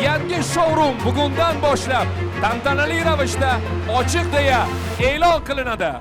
Yangi showroom bugundan boshlab tantanali ravishda ochiq deya e'lon qilinadi.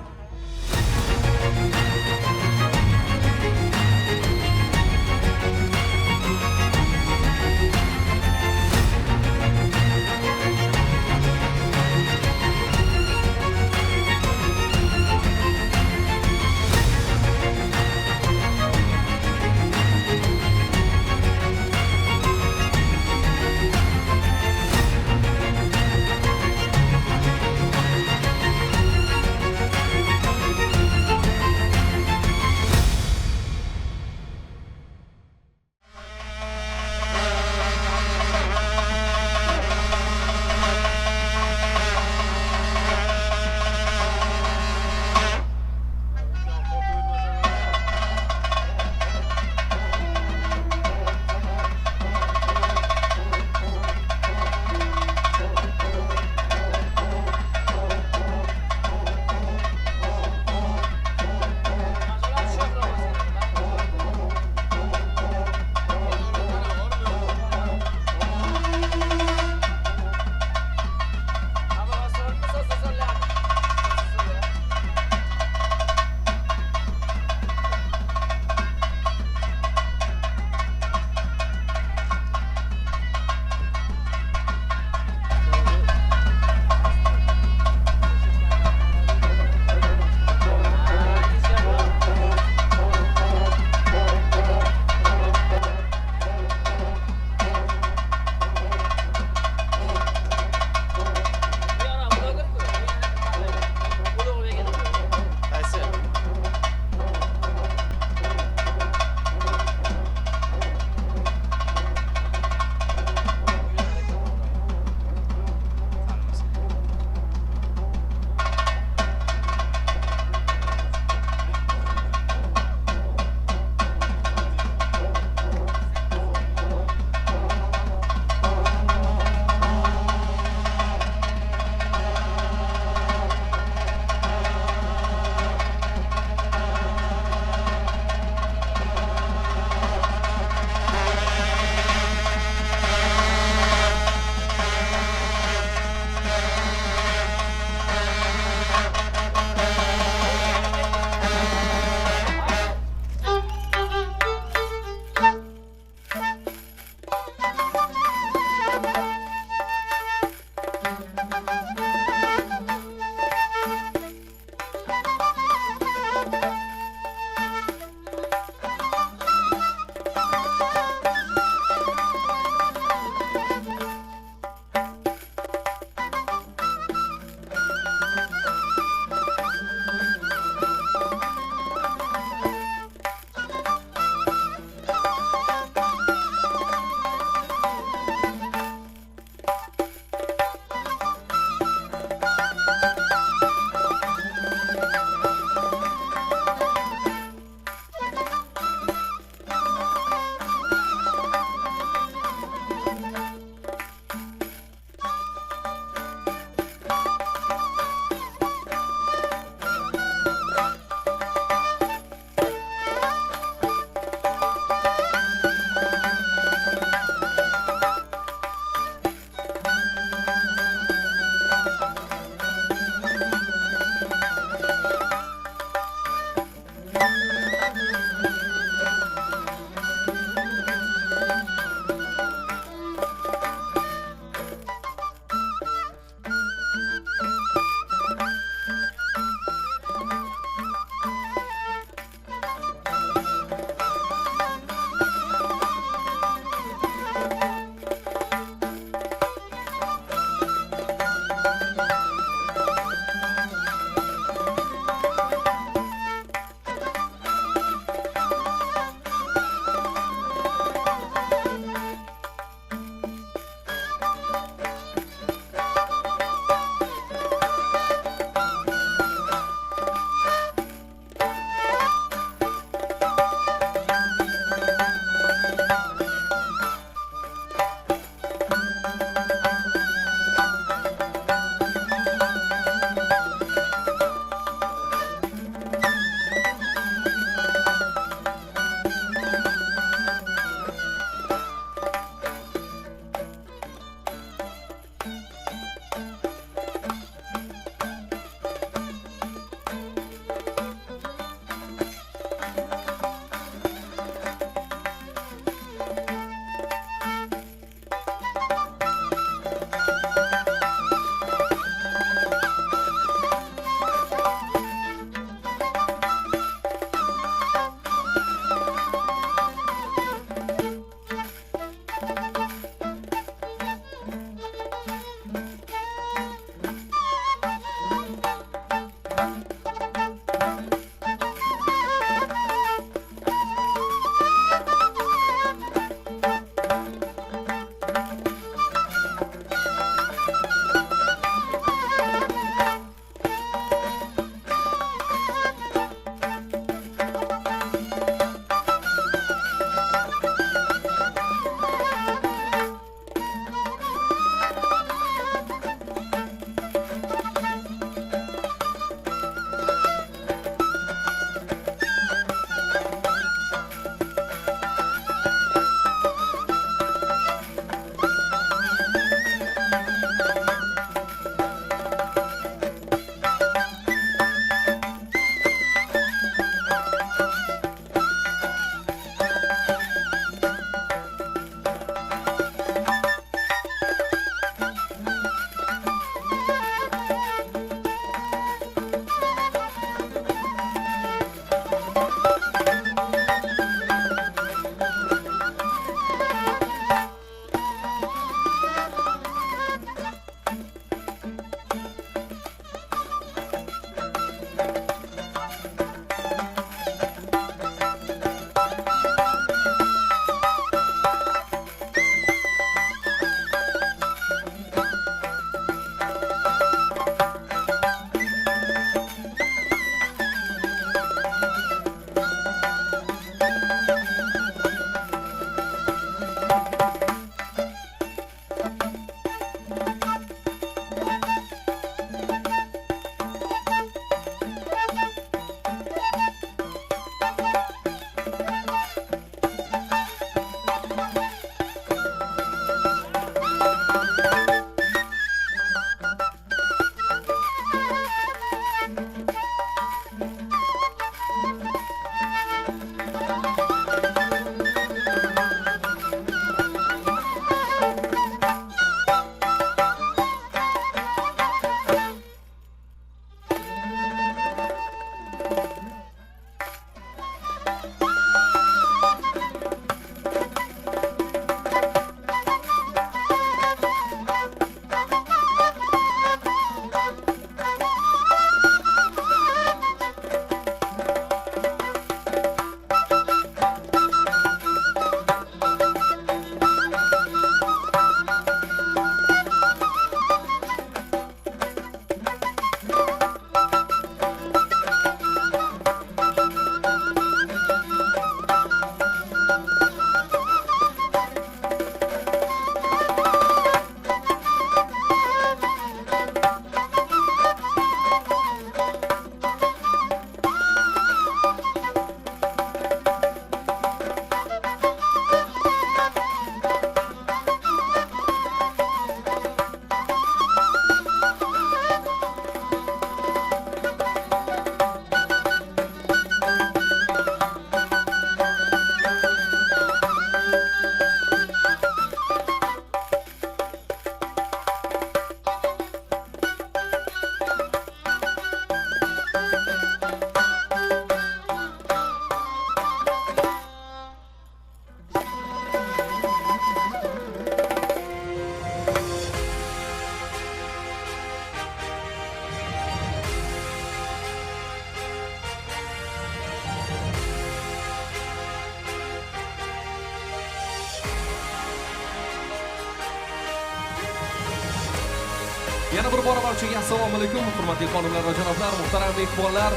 Yana bir bora barchaga assalomu alaykum, hurmatli xonimlar va janoblar, muhtaram mehmonlar,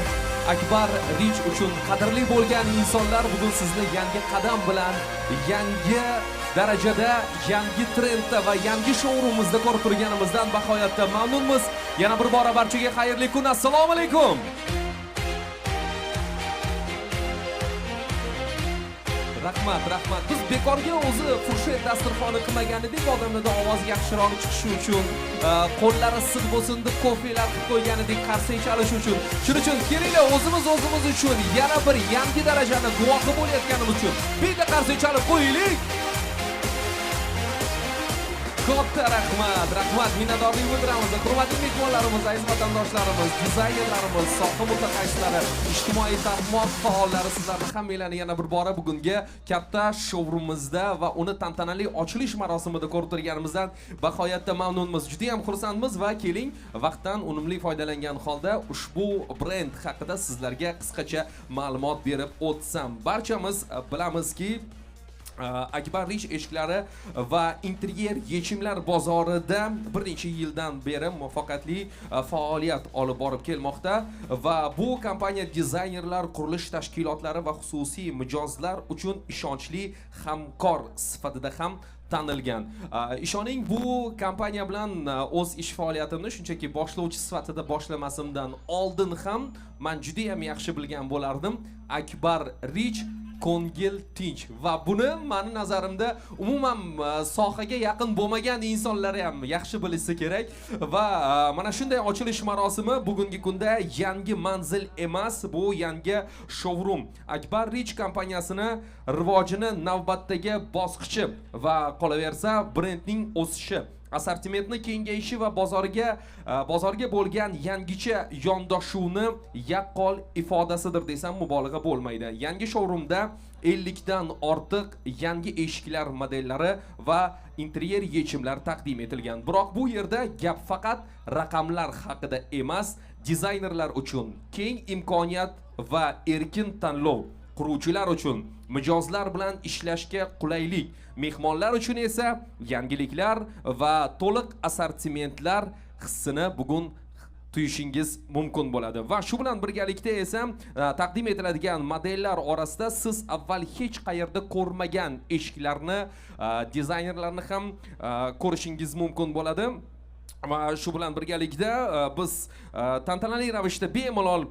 Akbar Rich uchun qadrli bo'lgan insonlar, bugun sizni yangi qadam bilan, yangi darajada, yangi trendda va yangi showroomimizda ko'rib turganimizdan bahoyatda mamnunmiz. Yana bir bora barchaga xayrli kun, assalomu alaykum. Rahmat. Biz bekorga o'zi furshet dasturxoni qilmagan edik, odamlarda ovoz yaxshiroq chiqishi uchun, qo'llari issiq bo'lsin deb kofelar qilib qo'ygan edik, qarsak chalish uchun. Shuning uchun kelinglar o'zimiz uchun yana bir yangi darajani guvohi bo'layotganimiz uchun bitta qarsak chalib qo'yaylik. Katta rahmat, minnatdorlik bildiramiz. Hurmatli mehmonlarimiz, aziz vatandoshlarimiz, dizaynerlarimiz, soha mutaxassislari, ijtimoiy tarmoq faollari, sizlarni hammanglarni yana bir bora bugungi katta showroomimizda va uni tantanali ochilish marosimida ko'rib turganimizdan bahoyatda mamnunmiz. Juda ham xursandmiz va keling, vaqtdan unumli foydalangan holda ushbu brend haqida sizlarga qisqacha ma'lumot berib o'tsam. Barchamiz bilamizki, Akbar Rich eshiklari va interyer yechimlar bozorida bir necha yildan beri muvaffaqiyatli faoliyat olib borib kelmoqda va bu kompaniya dizaynerlar, qurilish tashkilotlari va xususiy mijozlar uchun ishonchli hamkor sifatida ham tanilgan. Ishoning, bu kompaniya bilan o'z ish faoliyatimni shunchaki boshlovchi sifatida boshlamasimdan oldin ham men juda ham yaxshi bilgan bo'lardim. Akbar Rich ko'ngil tinch va buni meni nazarimda umuman sohaga yaqin bo'lmagan insonlar ham yaxshi bilishi kerak va mana shunday ochilish marosimi bugungi kunda yangi manzil emas, bu yangi showroom. Akbar Rich kompaniyasini rivojini navbatdagi bosqichi va qolaversa brendning o'sishi, assortimentni kengayishi va bozorga bo'lgan yangicha yondashuvni yaqqol ifodasidir desam mubolag'a bo'lmaydi. Yangi showroomda 50 dan ortiq yangi eshiklar modellari va interyer yechimlar taqdim etilgan. Biroq bu yerda gap faqat raqamlar haqida emas, dizaynerlar uchun keng imkoniyat va erkin tanlov, quruvchilar uchun mijozlar bilan ishlashga qulaylik, mehmonlar uchun esa yangiliklar va to'liq assortimentlar hissini bugun tuyishingiz mumkin bo'ladi. Va shu bilan birgalikda esa taqdim etiladigan modellar orasida siz avval hech qayerda ko'rmagan eshiklarni, dizaynerlarni ham ko'rishingiz mumkin bo'ladi. Va shu bilan birgalikda biz tantanali ravishda bemalol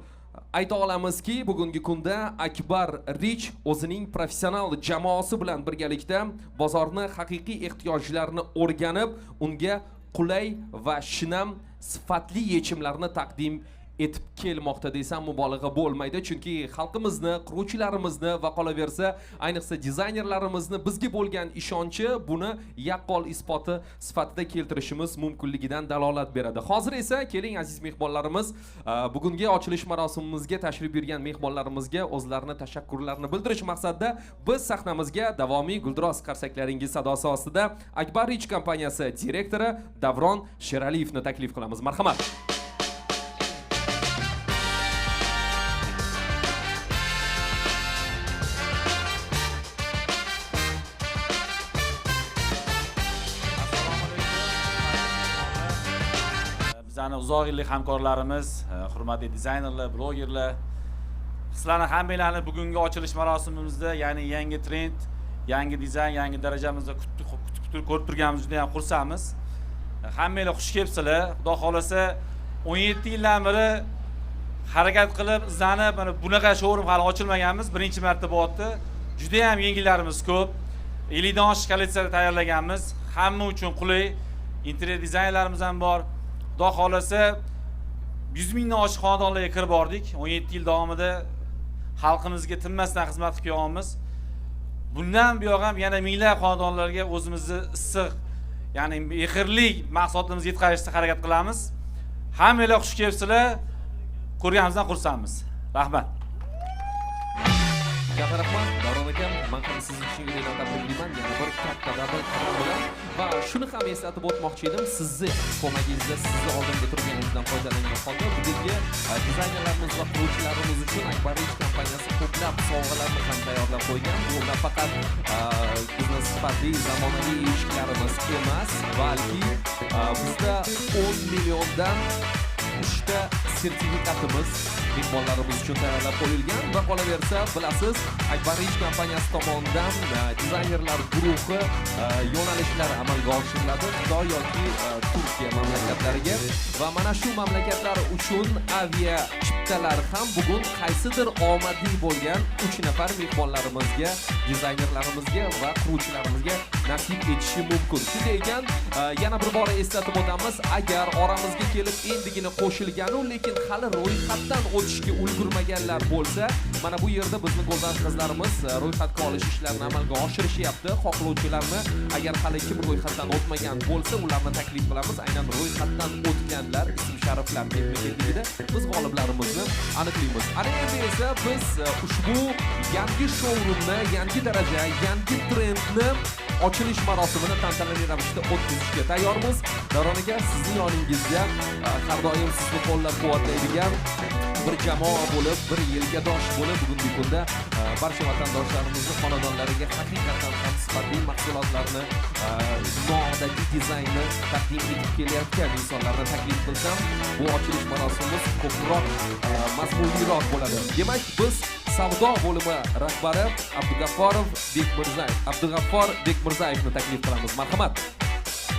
ayta olamizki, bugungi kunda Akbar Rich o'zining professional jamoasi bilan birgalikda bozorni haqiqiy ehtiyojlarini o'rganib, unga qulay va shinam sifatli yechimlarni taqdim etib kelmoqda desam mubolag'a bo'lmaydi, chunki xalqimizni, quruvchilarimizni va qolaversa ayniqsa dizaynerlarimizni bizga bo'lgan ishonchi buni yaqqol isboti sifatida keltirishimiz mumkinligidan dalolat beradi. Hozir esa keling aziz mehmonlarimiz, bugungi ochilish marosimimizga tashrif buyurgan mehmonlarimizga o'zlarini tashakkurlarini bildirish maqsadida biz sahnamizga davomiy guldiroz qarsaklaringiz sadosi ostida Akbar Rich kompaniyasi direktori Davron Sheraliyevni taklif qilamiz. Marhamat. Bizlarning uzoq yillik hamkorlarimiz, hurmatli dizaynerlar, blogerlar, sizlarning hammanglarni bugungi ochilish marosimimizda, ya'ni yangi trend, yangi dizayn, yangi darajamizda kutib ko'rib turganimiz juda ham xursandmiz. Hammanglar xush kelibsizlar. Xudo xolasa 17 yildan beri harakat qilib, izlanib, mana bunaqa showroom hali ochilmaganmiz. Birinchi marta bo'lyapti. Juda ham yengillarimiz ko'p. 50 dan oshiq kolleksiyalar tayyorlaganmiz. Hamma uchun qulay interyer dizaynlarimiz ham bor. Xudo xolasa 100 mingdan oshiq xonadonlarga kirib bordik. 17 yil davomida xalqimizga tinmasdan xizmat qilib kelganmiz. Bundan buyoq ham yana minglab xonadonlarga o'zimizni issiq, ya'ni mehrli mahsulotlarimizni yetkazishga harakat qilamiz. Hammanglar xush kelibsizlar. Ko'rganimizdan xursandmiz. Rahmat. katta rahmat. Davron akam, men ham sizni chin yurakdan tabriklayman. Yana bir katta qadam bilan va shuni ham eslatib o'tmoqchi edim, sizni ko'magingizda, sizni oldimda turganingizdan foydalangan holda bugungi dizaynerlarimiz va quruvchilarimiz uchun Akbar Rich kompaniyasi ko'plab sovg'alarni ham tayyorlab qo'ygan. Bu nafaqat bizni sifatli zamonaviy eshiklarimiz emas, balki bizda 10 milliondan 3 ta sertifikatimiz mehmonlarimiz uchun tayyorlab qo'yilgan va qolaversa, bilasiz, Akbar Rich kompaniyasi tomonidan dizaynerlar guruhi yo'nalishlari amalga oshiriladi Xitoy yoki Turkiya mamlakatlariga va mana shu mamlakatlar uchun avia chiptalar ham bugun qaysidir omadli bo'lgan 3 nafar mehmonlarimizga, dizaynerlarimizga va quruvchilarimizga nasib etishi mumkin. Shunday ekan, yana bir bora eslatib o'tamiz, agar oramizga kelib endigina qo'shilganu lekin hali ro'yxatdan o'tishga ulgurmaganlar bo'lsa, mana bu yerda bizni go'zal qizlarimiz ro'yxatga olish ishlarini amalga oshirishyapti. Xohlovchilarni agar hali kim ro'yxatdan o'tmagan bo'lsa, ularni taklif qilamiz. Aynan ro'yxatdan o'tganlar ism-shariflar ketma-ketligida biz g'oliblarimizni aniqlaymiz. Ana endi esa biz ushbu yangi showroomni, yangi daraja, yangi trendni ochilish marosimini tantanali ravishda o'tkazishga tayyormiz. Davron aka, sizning yoningizda har doim sizni qo'llab-quvvatlaydigan bir jamoa bo'lib, bir yelgadosh bo'lib, bugungi kunda barcha vatandoshlarimizni xonadonlariga haqiqatan ham sifatli mahsulotlarni, noodatiy dizaynni taqdim etib kelayotgan insonlarni taklif qilsam, bu ochilish marosimimiz ko'proq mazmunliroq bo'ladi. Demak, biz savdo bo'limi rahbari Abdug'affor Bekmirzayevni taklif qilamiz. Marhamat.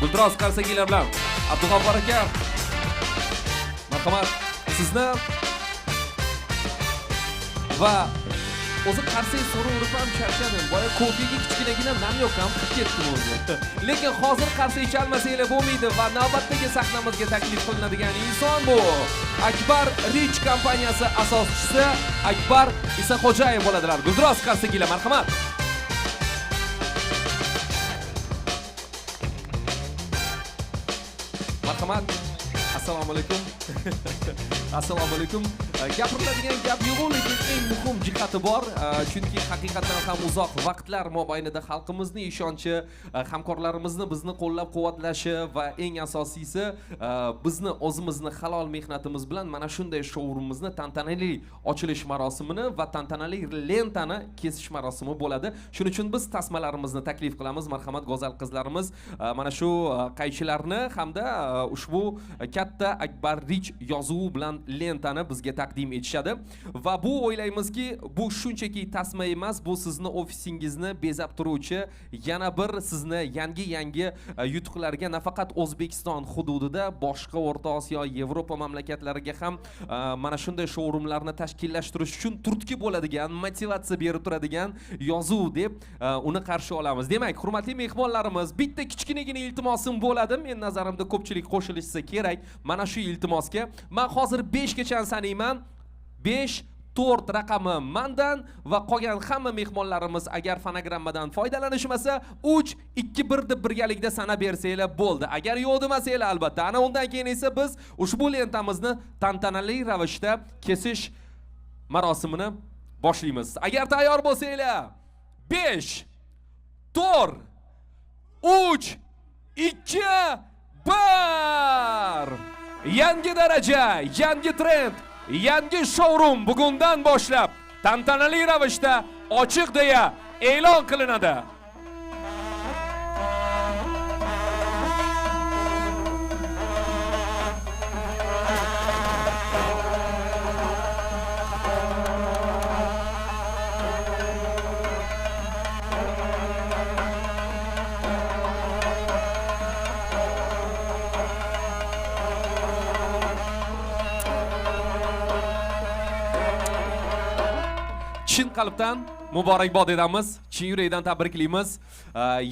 Guldiroz qarsakiylar bilan Abdug'affor aka. Marhamat. Sizni va o'zi qarsak so'raverib ham charchadim. Boya kofega kichkinagina namyoq ham qilib ketdim o'zi. Lekin hozir qarsak chalmasanglar bo'lmaydi va navbatdagi sahnamizga taklif qilinadigan inson bu Akbar Rich kompaniyasi asoschisi Akbar Isaxo'jayev bo'ladilar. Guldiroz qarsakiylar, marhamat. Marhamat. Assalomu alaykum. Assalomu alaykum. Gapiriladigan gap yo'q, lekin eng muhim jihati bor. Chunki haqiqatan ham uzoq vaqtlar mobaynida xalqimizning ishonchi, hamkorlarimizni bizni qo'llab-quvvatlashi va eng asosiysi bizni o'zimizni halol mehnatimiz bilan mana shunday showroomimizni tantanali ochilish marosimini va tantanali lentani kesish marosimi bo'ladi. Shuning uchun biz tasmalarimizni taklif qilamiz. Marhamat go'zal qizlarimiz mana shu qaychilarni hamda ushbu katta Akbar Rich yozuvi bilan lentani bizga taqdim etishadi va bu o'ylaymizki, bu shunchaki tasma emas, bu sizni ofisingizni bezab turuvchi yana bir sizni yangi yutuqlarga nafaqat O'zbekiston hududida, boshqa O'rta Osiyo, Yevropa mamlakatlariga ham mana shunday showroomlarni tashkillashtirish uchun turtki bo'ladigan, motivatsiya berib turadigan yozuv deb uni qarshi olamiz. Demak, hurmatli mehmonlarimiz, bitta kichkinagina iltimosim bo'ladi. Men nazarimda ko'pchilik qo'shilishsa kerak mana shu iltimosga. Men hozir 5 gacha sanayman. 5 4 raqami mandan va qolgan hamma mehmonlarimiz agar fonogrammadan foydalanishmasa 3 2 1 deb birgalikda sanab bersanglar bo'ldi. Agar yo'q demasanglar albatta. Ana undan keyin esa biz ushbu lentamizni tantanali ravishda kesish marosimini boshlaymiz. Agar tayyor bo'lsanglar 5 4 3 2 1 Yangi daraja, yangi trend, yangi showroom bugundan boshlab tantanali ravishda ochiq deya e'lon qilinadi. Chin qalbdan muborakbod etamiz, chin yurakdan tabriklaymiz.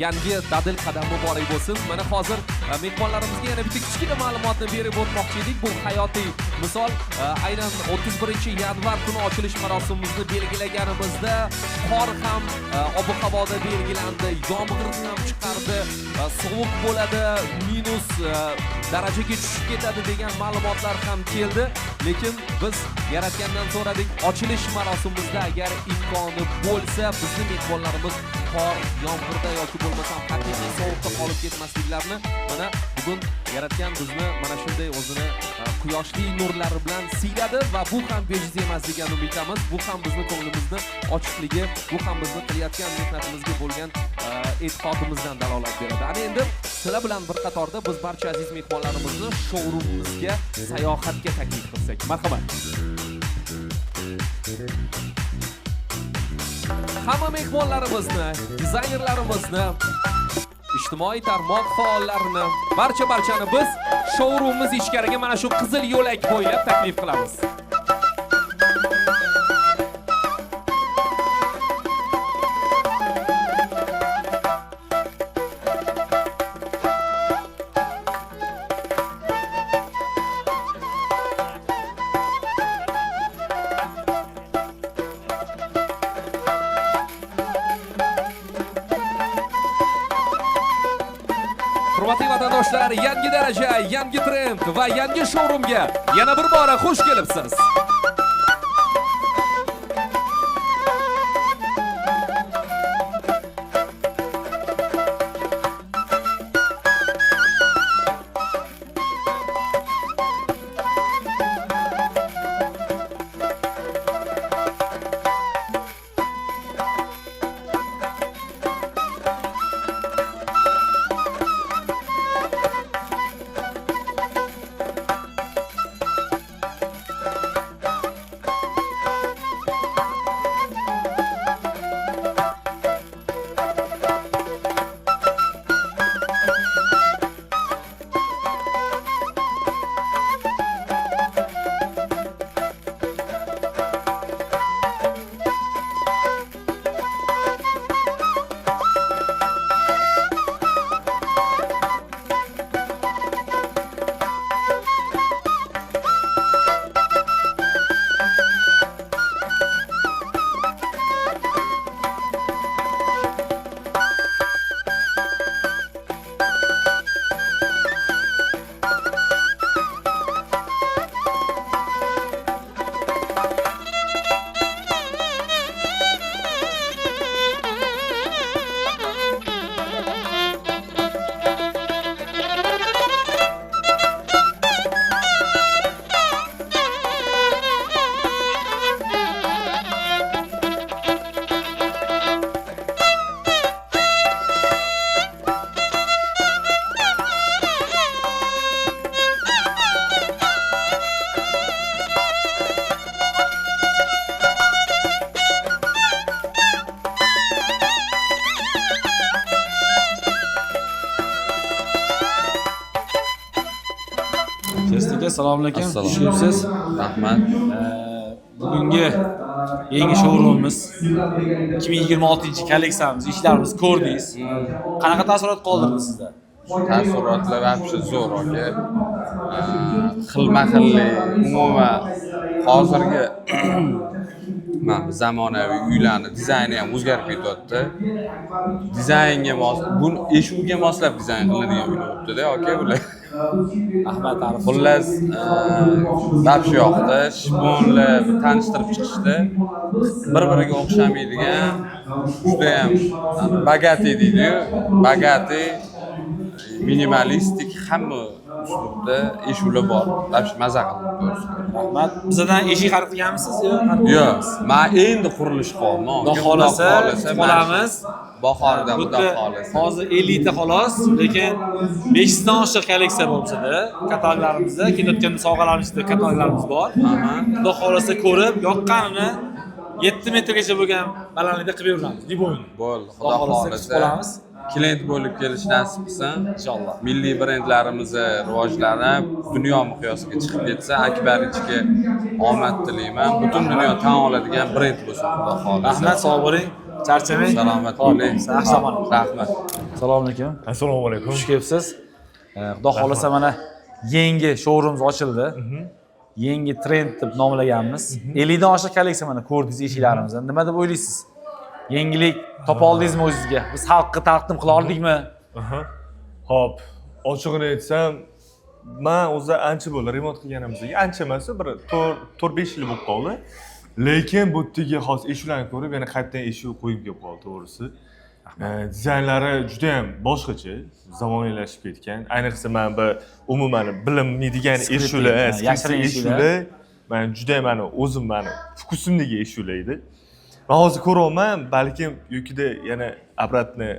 Yangi dadil qadam muborak bo'lsin. Mana hozir mehmonlarimizga yana bitta kichkina ma'lumotni berib o'tmoqchi edik. Bu hayotiy misol. Aynan 31-yanvar kuni ochilish marosimimizni belgilaganimizda qor ham ob-havoda belgilandi, yomg'irni ham chiqardi, sovuq bo'ladi, minus darajaga tushib ketadi degan ma'lumotlar ham keldi. Lekin biz yaratgandan so'radik, ochilish marosimimizda agar imkoni bo'lsa, bizning mehmonlarimiz qor, yomg'irda yoki bo'lmasam haqiqiy sovuqda qolib ketmasliklarini mana bugun yaratgan bizni mana shunday o'zini quyoshli nurlari bilan siyladi va bu ham bejiz emas degan umiddamiz. Bu ham bizni ko'nglimizni ochiqligi, bu ham bizni qilayotgan mehnatimizga bo'lgan e'tiqodimizdan dalolat beradi. Ana endi sizlar bilan bir qatorda biz barcha aziz mehmonlarimizni showroomimizga sayohatga taklif qilsak. Marhamat. Hamma mehmonlarimizni, dizaynerlarimizni, ijtimoiy tarmoq faollarini, barchani biz showroomimiz ichkariga mana shu qizil yo'lak bo'ylab taklif qilamiz. Hurmatli vatandoshlar, yangi daraja, yangi trend va yangi showroomga yana bir bora xush kelibsiz. Assalomu alaykum. Assalomu Xush kelibsiz. Rahmat. Bugungi yangi showroomimiz 2026 kolleksiyamiz, ishlarimiz ko'rdingiz. Qanaqa taassurot qoldirdi sizda? Taassurotlar вообще zo'r aka. Xilma-xillik, umuman hozirgi mana zamonaviy uylarning dizayni ham o'zgarib ketyapti. Dizaynga mos, bu eshikka moslab dizayn qilinadigan uylar bo'libdi-da aka bular. Rahmat Arif. Xullas, вообще yoqdi. Shibonlar tanishtirib chiqishdi. Bir-biriga o'xshamaydigan, juda ham bagati deydi-yu, bagati, minimalistik hamma uslubda eshiklar bor. Вообще maza qildi. Rahmat. Bizdan eshik xarid qilganmisiz yo? Yo'q, men endi qurilish qolmoq. Xudo xolasa qilamiz. Bahorda xudo xolasa. Hozir 50 ta xolos, lekin 5 dan oshiq kolleksiya bo'lsa-da, kataloglarimizda, kelayotgan sovg'alarimizda kataloglarimiz bor. Xudo xolasa ko'rib, yoqqanini 7 metrgacha bo'lgan balandlikda qilib beramiz. Diboyni. Bo'ldi, xudo xolasa. Qolamiz. Klient bo'lib kelish nasib qilsin. Inshaalloh. Milliy brendlarimizni rivojlanib, dunyo miqyosiga chiqib ketsa, Akbarichga omad tilayman. Butun dunyo tan oladigan brend bo'lsin, xudo xolasa. Rahmat, sog' bo'ling. Charchamang. Salomat bo'ling. Yaxshi omon. Rahmat. Assalomu alaykum. Assalomu alaykum. Xush kelibsiz. Xudo xohlasa mana yangi showroom ochildi. Yangi trend deb nomlaganmiz. 50 dan oshiq kolleksiya mana ko'rdingiz eshiklarimizdan. Nima deb o'ylaysiz? Yangilik topa oldingizmi o'zingizga? Biz xalqqa taqdim qila oldikmi? Hop, ochig'ini aytsam, men o'zi ancha bo'ldi remont qilganimizga. Ancha emas, bir 4-5 yil bo'lib qoldi. Lekin bu yerga hozir eshiklarni ko'rib, yana qaytadan eshik qo'yib kelib qoldi, to'g'risi. Dizaynlari juda ham boshqacha, zamonaviylashib ketgan. Ayniqsa men bu umuman bilinmaydigan eshiklar, yashirin eshiklar, men juda ham o'zim fokusimdagi eshiklar edi. Men hozir ko'ryapman, balkim yukida yana obratni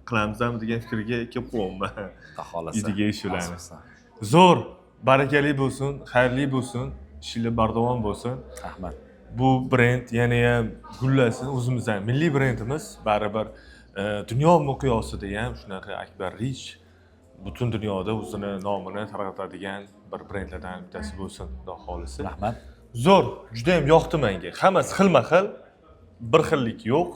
qilamizmi degan fikrga kelib qo'yapman. Xohlasa. Uydagi eshiklarni. Zo'r, barakali bo'lsin, xayrli bo'lsin, ishlar bardavom bo'lsin. Rahmat. Bu brend yana ham gullasin, o'zimizdan milliy brendimiz, baribir dunyo miqyosida ham shunaqa Akbar Rich butun dunyoda o'zini nomini tarqatadigan bir brendlardan bittasi bo'lsin, xudo xolisi. Rahmat. Zo'r, juda ham yoqdi menga. Hammasi xilma-xil, bir xillik yo'q.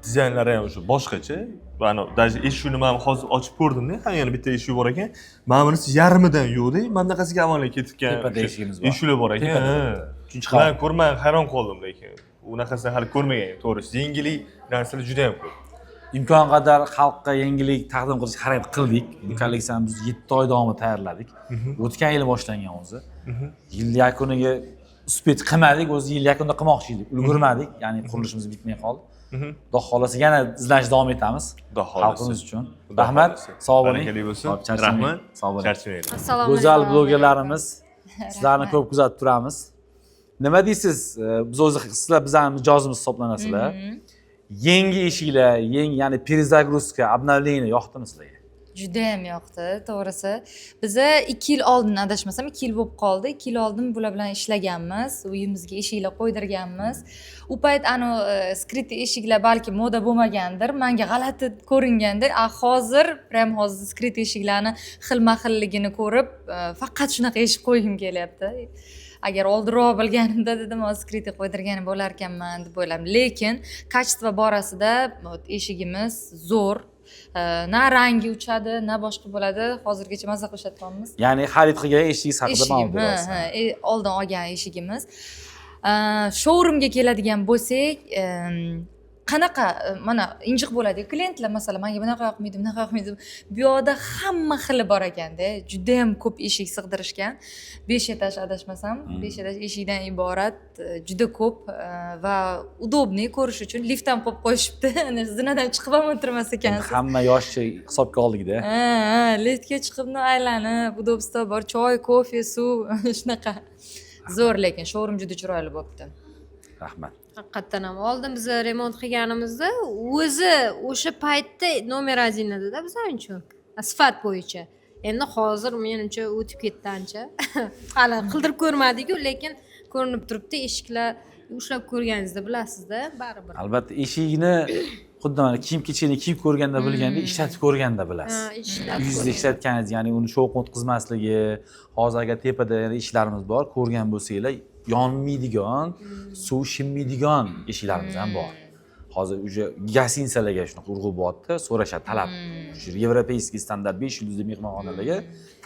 Dizaynlari ham shu boshqacha. Mana даже eshikni men hozir ochib ko'rdim-da, ham yana bitta eshik bor ekan. Mana bunisi yarmidan yo'q-da, mandaqasiga amalga ketgan. Tepada eshigimiz bor. Eshiklar bor ekan. Men ko'rmay hayron qoldim lekin. Unaqasini hali ko'rmagan, to'g'risi. Yangilik narsalar juda ham ko'p. Imkon qadar xalqqa yangilik taqdim qilishga harakat qildik. Bu kolleksiyani biz 7 oy davomida tayyorladik. O'tgan yil boshlangan o'zi. Yil yakuniga uspet qilmadik, o'zi yil yakunida qilmoqchi edik. Ulgurmadik, ya'ni qurilishimiz bitmay qoldi. Xudo xolasa yana izlanish davom etamiz. Xudo xolasa. Xalqimiz uchun. Rahmat, sog' bo'ling. Barakali bo'lsin. Rahmat, sog' bo'ling. Charchamaylik. Assalomu Go'zal blogerlarimiz, sizlarni ko'p kuzatib turamiz. Nima deysiz? Biz o'zi sizlar bizning mijozimiz hisoblanasizlar. Yangi eshiklar, yangi ya'ni перезагрузка, обновление yoqdimi sizlarga? Juda ham yoqdi, to'g'risi. Biza 2 yil oldin adashmasam 2 yil bo'lib qoldi. 2 yil oldin bular bilan ishlaganmiz, uyimizga eshiklar qo'ydirganmiz. U payt skrit eshiklar balki moda bo'lmagandir, menga g'alati ko'ringanda, hozir prям hozir skrit eshiklarni xilma-xilligini ko'rib, faqat shunaqa eshik qo'ygim kelyapti. Agar oldinroq bilganimda dedim, skriti qo'ydirgan bo'lar ekanman deb o'yladim. Lekin kачество borasida eshigimiz zo'r. Na rangi uchadi, na boshqa bo'ladi. Hozirgacha mazza qilishyapmiz. Ya'ni xarid qilgan eshigingiz haqida ma'lumot berasiz. Oldin olgan eshigimiz. Showroomga keladigan bo'lsak, qanaqa mana injiq bo'ladi klientlar, masalan, menga bunaqa yoqmaydi, bunaqa yoqmaydi. Bu yoqda hamma xili bor ekanda. Juda ham ko'p eshik sig'dirishgan. 5 etaj adashmasam, 5 etaj eshikdan iborat, juda ko'p va udobniy ko'rish uchun lift ham qo'yib qo'yishibdi. Zinadan chiqib ham o'tirmas ekansiz. Hamma yoshcha hisobga oldik-da. Liftga chiqib, aylanib, udobstvo bor, choy, kofe, suv, shunaqa. Zo'r, lekin showroom juda chiroyli bo'libdi. Rahmat. Haqiqatdan ham oldin biz remont qilganimizda o'zi o'sha paytda nomer 1 edi-da bizlar uchun. Sifat bo'yicha. Endi hozir menimcha o'tib ketdi ancha. Hali qildirib ko'rmadik-ku, lekin ko'rinib turibdi, eshiklar ushlab ko'rganingizda bilasizda, baribir. Albatta, eshikni xuddi mana kiyim-kechakni kiyib ko'rganda bilganda, ishlatib ko'rganda bilasiz. Uyingizda ishlatganingiz, ya'ni uni shovqin o'tkazmasligi, hozir agar tepada ishlarimiz bor, ko'rgan bo'lsanglar, yonmaydigan, suv shimmaydigan eshiklarimiz ham bor. Hozir uje gasinsalarga shunaqa urg'u bo'lyapti, so'rashadi, talab. Shu yevropeyskiy standart 5 yulduzli mehmonxonalarga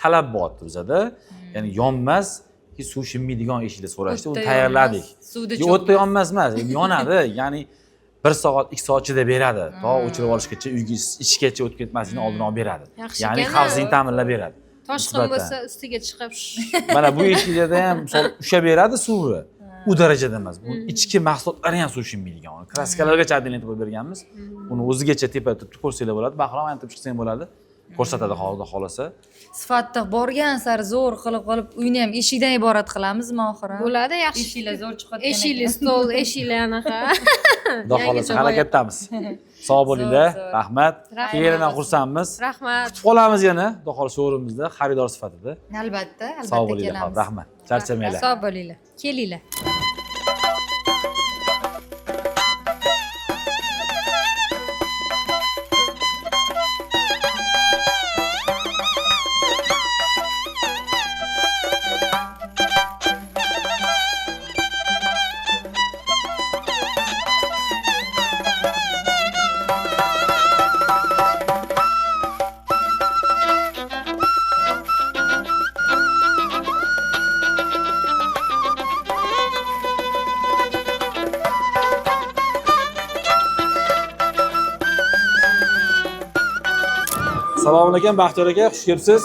talab bo'lyapti bizada. Ya'ni yonmas, suv shimmaydigan eshiklar so'rashdi, uni tayyorladik. O'tda yonmas emas, yonadi. Ya'ni 1 soat, 2 soat ichida beradi. To o'chirib olishgacha, uyga ichgacha o'tib ketmasligini oldini olib beradi. Ya'ni xavfsizlikni ta'minlab beradi. Toshqin bo'lsa ustiga chiqib mana bu eshiklarda ham ushlab beradi suvni. U darajada emas. Bu ichki mahsulotlari ham suv shimmaydigan. Kraskalargacha adilent qo'yib berganmiz. Uni o'zigacha tepada turib ko'rsanglar bo'ladi, bahrom aytib chiqsang bo'ladi. Ko'rsatadi hozir xolasa. Sifatda borgan sari zo'r qilib uyni ham eshikdan iborat qilamizmi oxiri? bo'ladi, yaxshi. Eshiklar zo'r chiqadi. Eshikli stol, eshiklar anaqa. Xudo xolasa harakatdamiz. Sog' bo'linglar. Rahmat. Keyindan xursandmiz. Rahmat. Kutib qolamiz yana, xudo xolasa showroomimizda xaridor sifatida. Albatta, Sog' bo'linglar. Rahmat. Charchamanglar. Sog' bo'linglar. Kelinglar. Assalomu alaykum, Baxtiyor aka, xush kelibsiz.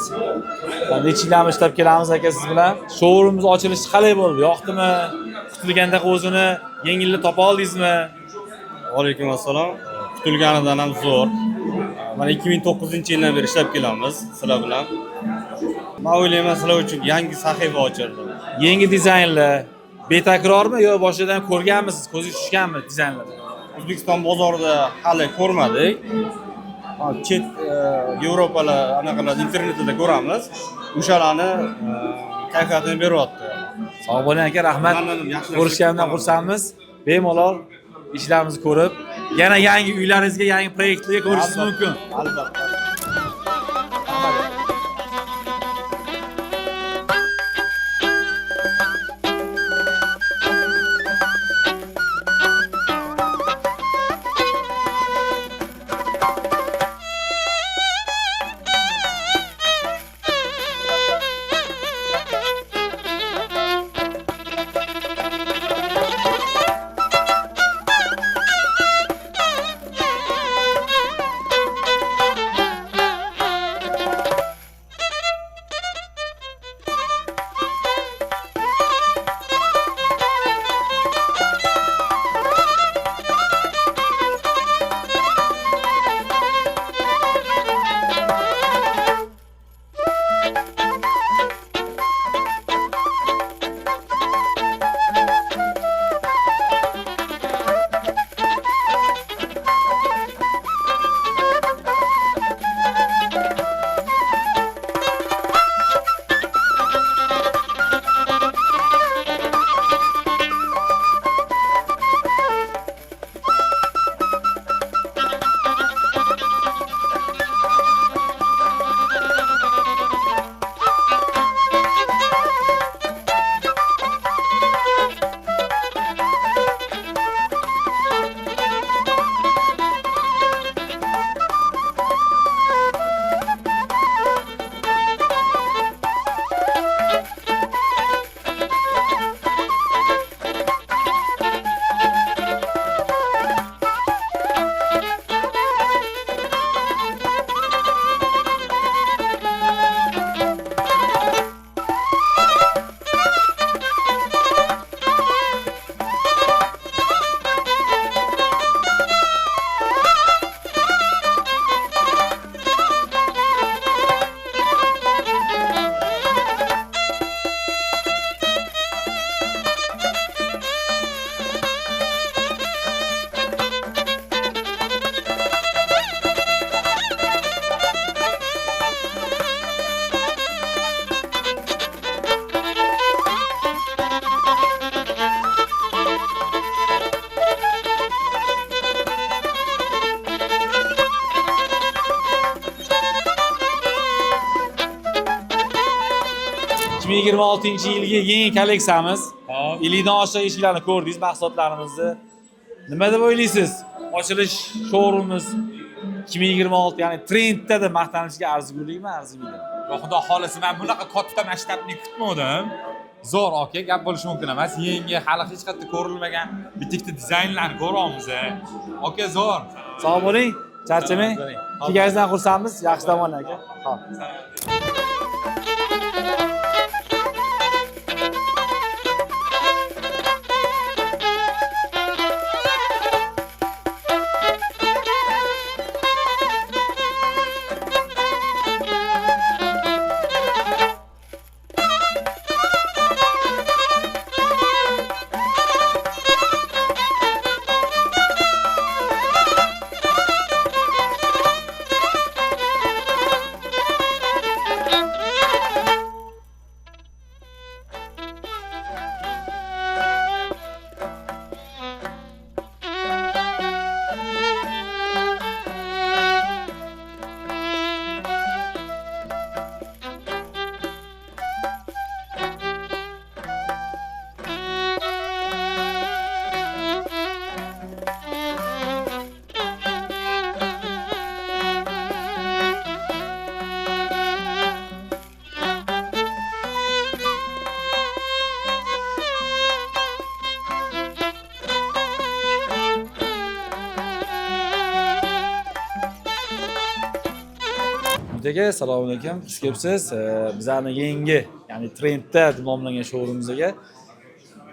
Necha yillarmi ishlab kelamiz aka siz bilan. Showroomimiz ochilishi qalay bo'ldi? Yoqdimi? Kutilgandek o'zini yengillik topa oldingizmi? Alaykum assalom. Kutilganidan ham zo'r. Mana 2009-yildan beri ishlab kelamiz sizlar bilan. Men o'ylayman sizlar uchun yangi sahifa ochildi. Yangi dizaynlar betakrormi yo boshidan ko'rganmisiz, ko'zingiz tushganmi dizaynlar? O'zbekiston bozorida hali ko'rmadik. Chet Yevropalar anaqalar internetida ko'ramiz. O'shalarni kayfiyatini beryapti. Sog' bo'ling aka, rahmat. Ko'rishgandan xursandmiz. Bemalol ishlarimizni ko'rib, yana yangi uylaringizga, yangi proyektlarga ko'rishingiz mumkin. Albatta. Yilgi yangi kolleksiyamiz. 50 dan oshiq eshiklarni ko'rdingiz, mahsulotlarimizni. Nima deb o'ylaysiz? Ochilish showroomimiz 2026, ya'ni trendda deb maqtanishga arzigulikmi, arzimaydi? Xudo xolisa, men bunaqa katta masshtabni kutmadim. Zo'r aka, gap bo'lishi mumkin emas. Yangi, hali hech qayerda ko'rilmagan bitta dizaynlarni ko'ryapmiz. Aka, zo'r. Sog' bo'ling, charchamang. Kelganingizdan xursandmiz. Yaxshi dam oling aka. Xo'p. aka, assalomu alaykum. Xush kelibsiz. Bizlarning yangi, ya'ni Trendda deb nomlangan showroomimizga.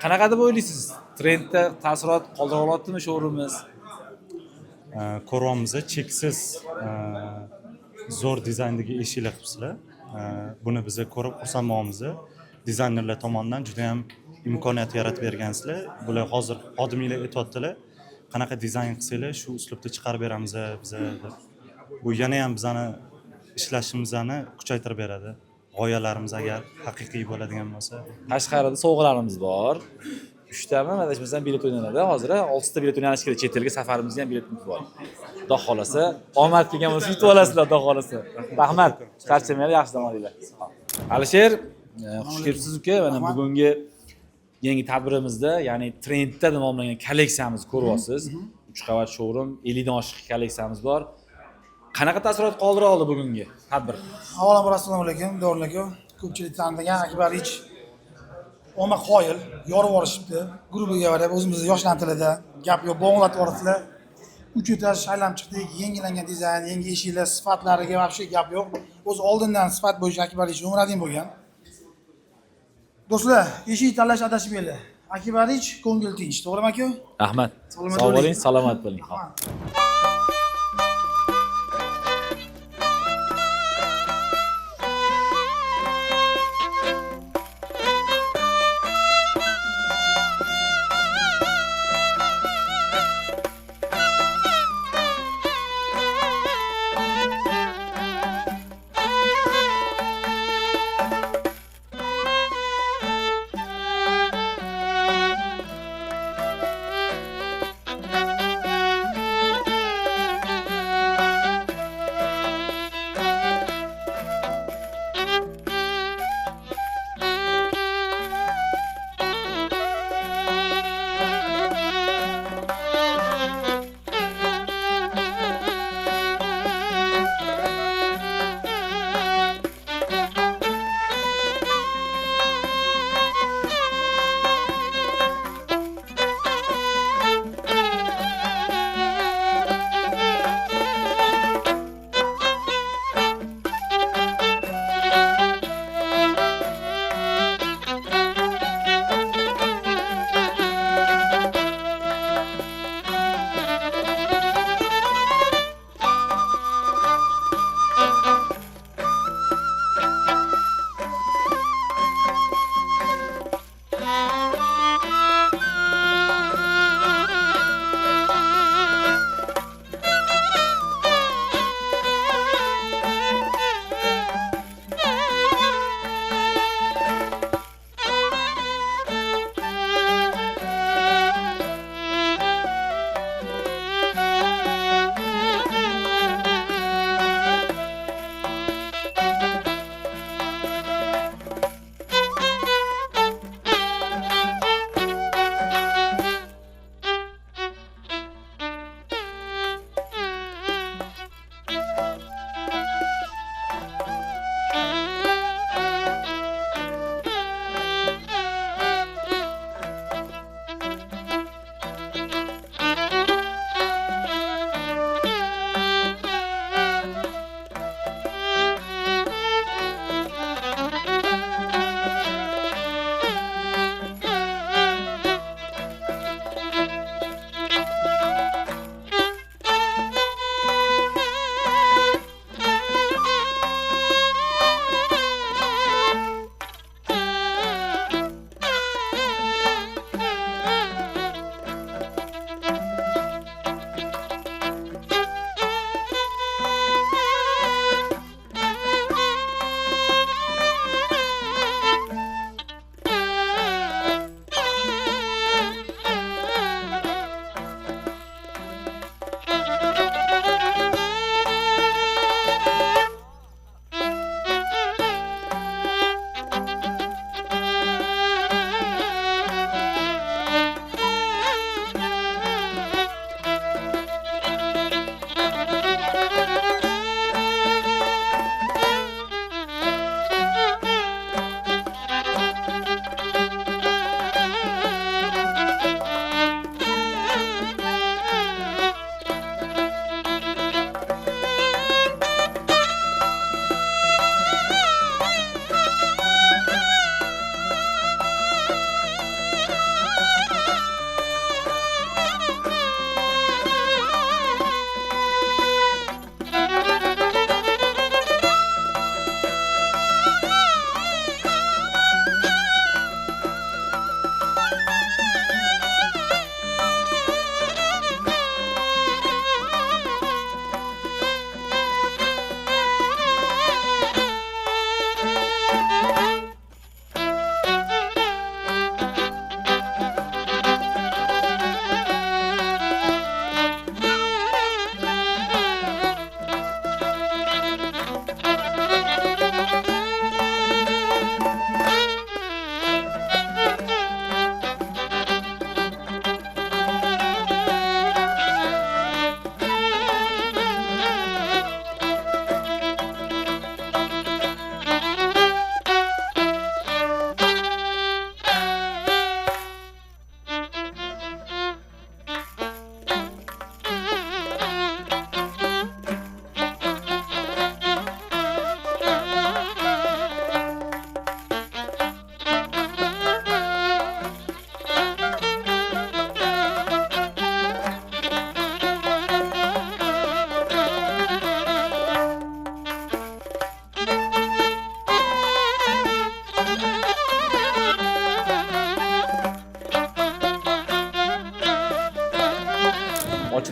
Qanaqa deb o'ylaysiz? Trendda taassurot qoldira oladimi showroomimiz? Ko'ryapmiz, cheksiz zo'r dizayndagi eshiklar qilibsizlar. Buni biz ko'rib xursand bo'lamiz. Dizaynerlar tomonidan juda ham imkoniyat yaratib bergansizlar. Bular hozir xodiminglar aytayaptilar. Qanaqa dizayn qilsanglar shu uslubda chiqarib beramiz biz. Bu yana ham bizani ishlashimizni kuchaytirib beradi. G'oyalarimiz agar haqiqiy bo'ladigan bo'lsa. Tashqarida sovg'alarimiz bor. 3 tami adashmasam bilet o'ynaladi. Hozir 6 ta bilet o'ynalish kerak. Chet elga safarimizga ham biletimiz bor. Xudo xolasa, omad kelgan bo'lsa yutib olasizlar, xudo xolasa. Rahmat. Charchamanglar, yaxshi dam olinglar. Alisher, xush kelibsiz uka. Mana bugungi yangi tadbirimizda, ya'ni Trendda nomlangan kolleksiyamizni ko'ryapsiz. 3 qavat showroom, 50 dan oshiq kolleksiyamiz bor. Qanaqa taassurot qoldira oldi bugungi tadbir? Avvalambor assalomu alaykum, Dorun aka. Ko'pchilik tanigan Akbarich omma qoyil, yorib yuborishibdi. Guruhiga qarab o'zimizni yoshlar tilida gap yo'q, bo'g'latib yuboribdilar. 3 etaj aylanib chiqdik, yangilangan dizayn, yangi eshiklar, sifatlariga вообще gap yo'q. O'zi oldindan sifat bo'yicha Akbarich umradin bo'lgan. Do'stlar, eshik tanlash adashmanglar. Akbarich ko'ngil tinch, to'g'rimi aka? Rahmat. Sog' bo'ling, salomat bo'ling.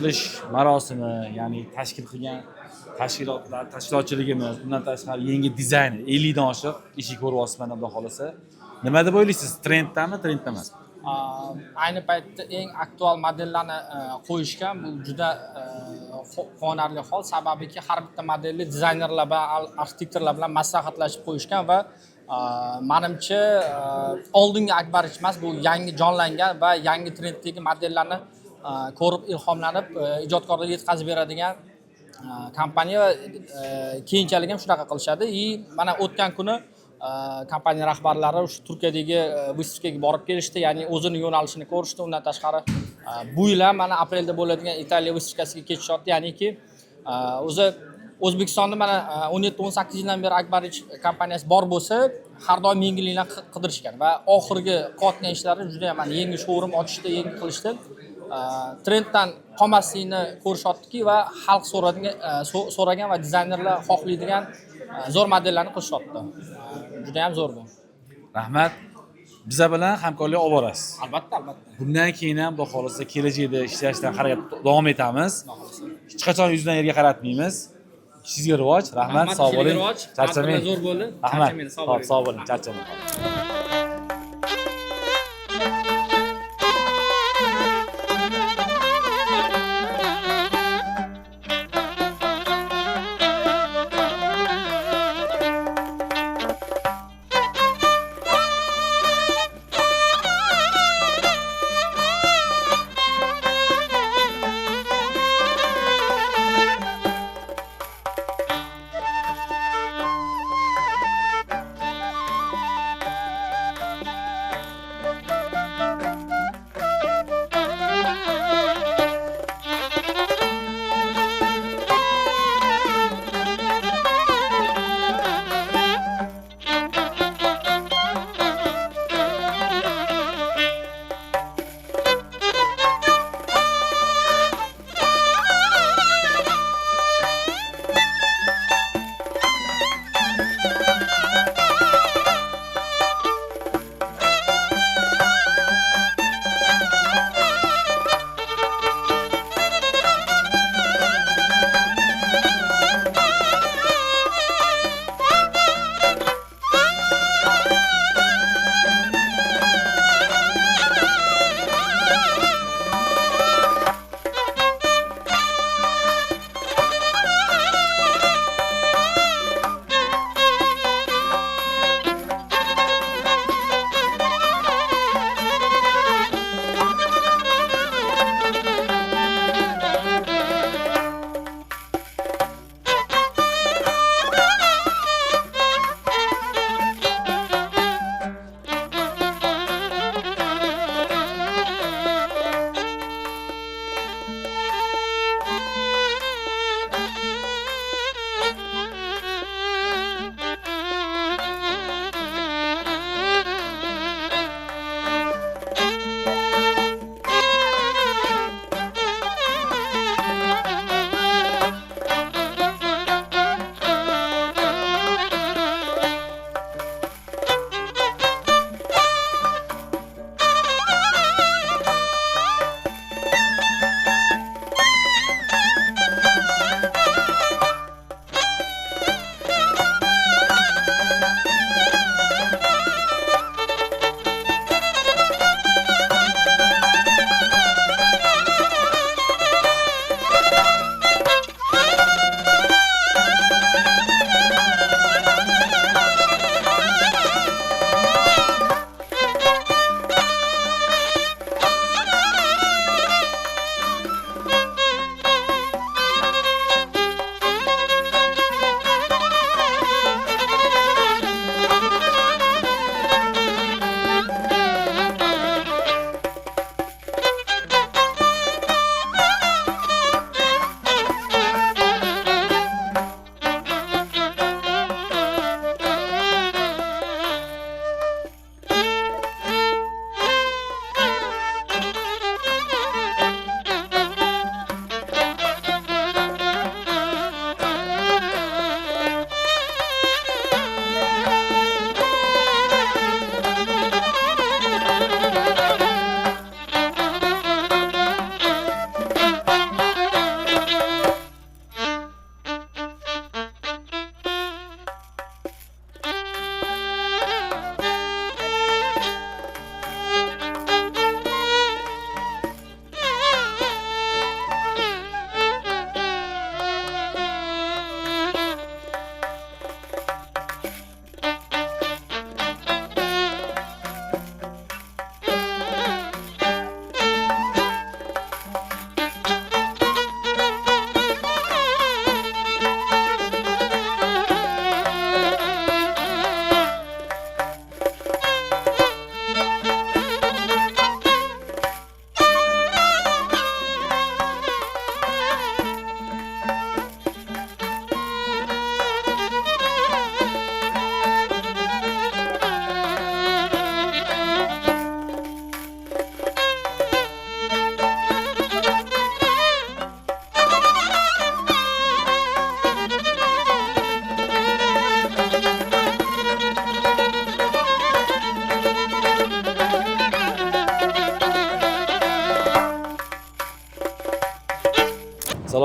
ochilish marosimi, ya'ni tashkil qilgan tashkilotchiligimiz, bundan tashqari yangi dizayner 50 dan oshiq eshik ko'ryapsiz mana Xudo xolasa. Nima deb o'ylaysiz? Trenddami, trendda emasmi? Ayni paytda eng aktual modellarni qo'yishgan bu juda quvonarli hol, sababiki har bitta modelni dizaynerlar va arxitektorlar bilan maslahatlashib qo'yishgan va menimcha oldingi Akbarich emas, bu yangi jonlangan va yangi trenddagi modellarni ko'rib ilhomlanib ijodkorlarga yetkazib beradigan kompaniya va keyinchalik ham shunaqa qilishadi. Mana o'tgan kuni kompaniya rahbarlari o'sha Turkiyadagi выставкаga borib kelishdi, ya'ni o'zini yo'nalishini ko'rishdi. Undan tashqari bu yil ham mana aprelda bo'ladigan Italiya выставкasiga ketishyapti, ya'niki o'zi O'zbekistonda mana 17-18 yildan beri Akbarich kompaniyasi bor bo'lsa, har doim yangiliklar qidirishgan va oxirgi qilayotgan ishlari juda ham yangi showroom ochishdi, yangi qilishdi. Trenddan qolmasligini ko'rishyaptiki va xalq so'ragan va dizaynerlar xohlaydigan zo'r modellarni qilishyapti. Juda ham zo'r bu. Rahmat. Biza bilan hamkorlik olib borasiz. Albatta, albatta. Bundan keyin ham Xudo xolasa kelajakda ishlashdan harakat davom etamiz. Hech qachon yuzdan yerga qaratmaymiz. Sizga rivoj. Rahmat, sog' bo'ling. Charchamang. Zo'r bo'ldi. Rahmat. Charchamang, Sog' bo'ling. Charchamang.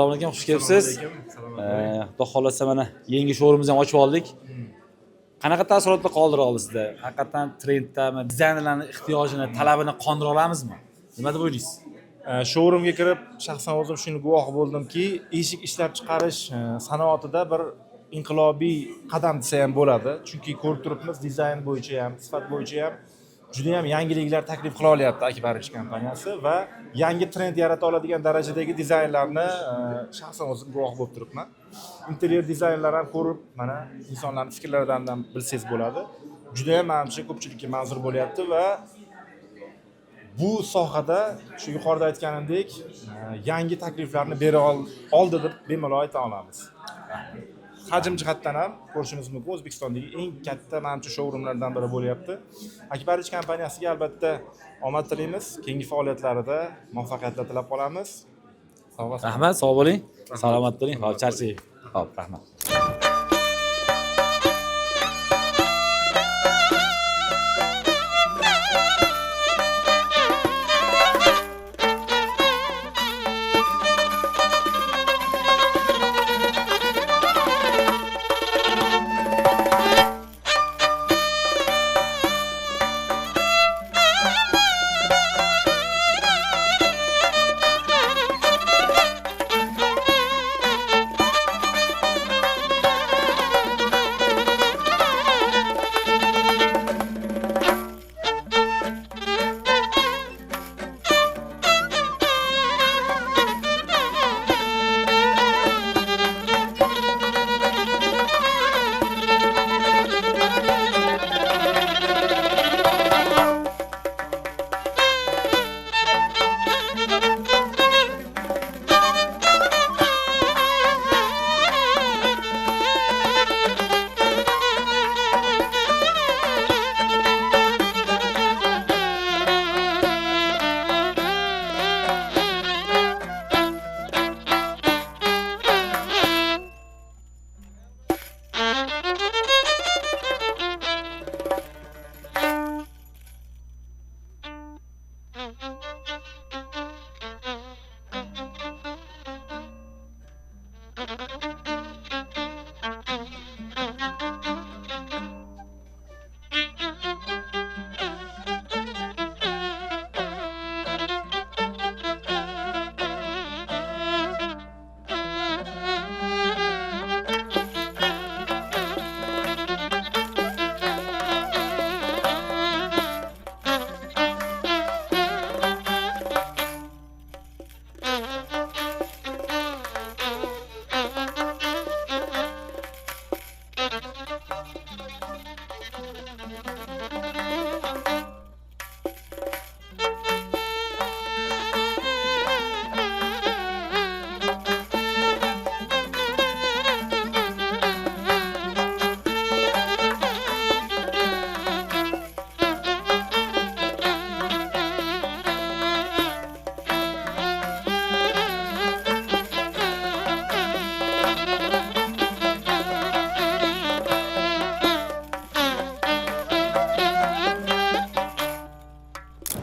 assalomu alaykum, xush kelibsiz. Xudo xolasa mana yangi showroomimizni ham ochib oldik. Qanaqa taassurotlar qoldira oldi sizda? Haqiqatan trenddami, dizaynerlarning ehtiyojini, talabini qondira olamizmi? Nima deb o'ylaysiz? Showroomga kirib, shaxsan o'zim shuni guvohi bo'ldimki, eshik ishlab chiqarish sanoatida bir inqilobiy qadam desa ham bo'ladi. Chunki ko'rib turibmiz, dizayn bo'yicha ham, sifat bo'yicha ham juda ham yangiliklar taklif qila olyapti Akbarich kompaniyasi va yangi trend yarata oladigan darajadagi dizaynlarni shaxsan o'zim guvoh bo'lib turibman. Interyer dizaynlar ham ko'rib, mana insonlarning fikrlaridan ham bilsangiz bo'ladi. Juda ham menimcha ko'pchilikka manzur bo'lyapti va bu sohada shu yuqorida aytganimdek yangi takliflarni bera oldi deb bemalol ayta olamiz. Hajm jihatdan ham ko'rishingiz mumkin, O'zbekistondagi eng katta menimcha showroomlardan biri bo'lyapti. Akbarich kompaniyasiga albatta omad tilaymiz, keyingi faoliyatlarida muvaffaqiyatlar tilab qolamiz. Sog' bo'ling. Rahmat, sog' bo'ling. Salomat bo'ling. Hop, charching. Hop, rahmat.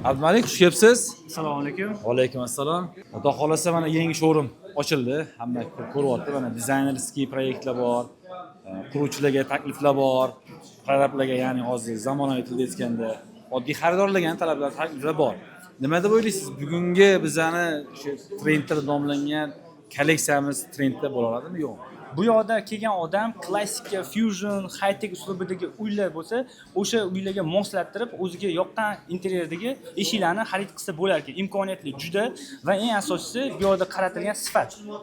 Abdumalik, xush kelibsiz. Assalomu alaykum. Va alaykum assalom. Xudo xolasa mana yangi showroom ochildi. Hamma ko'ryapti. Mana dizaynerskiy proyektlar bor, quruvchilarga takliflar bor, prorablarga, ya'ni hozir zamonaviy tilda aytganda oddiy xaridorlarga ham talablar, takliflar bor. Nima deb o'ylaysiz? Bugungi bizani shu trendda nomlangan kolleksiyamiz trendda bo'la oladimi, yo'qmi? Bu yoqda kelgan odam klassika, fusion, high-tech uslubidagi uylar bo'lsa, o'sha uylarga moslashtirib, o'ziga yoqqan interyerdagi eshiklarni xarid qilsa bo'lar ekan. Imkoniyatli juda va eng asosiysi bu yoqda qaratilgan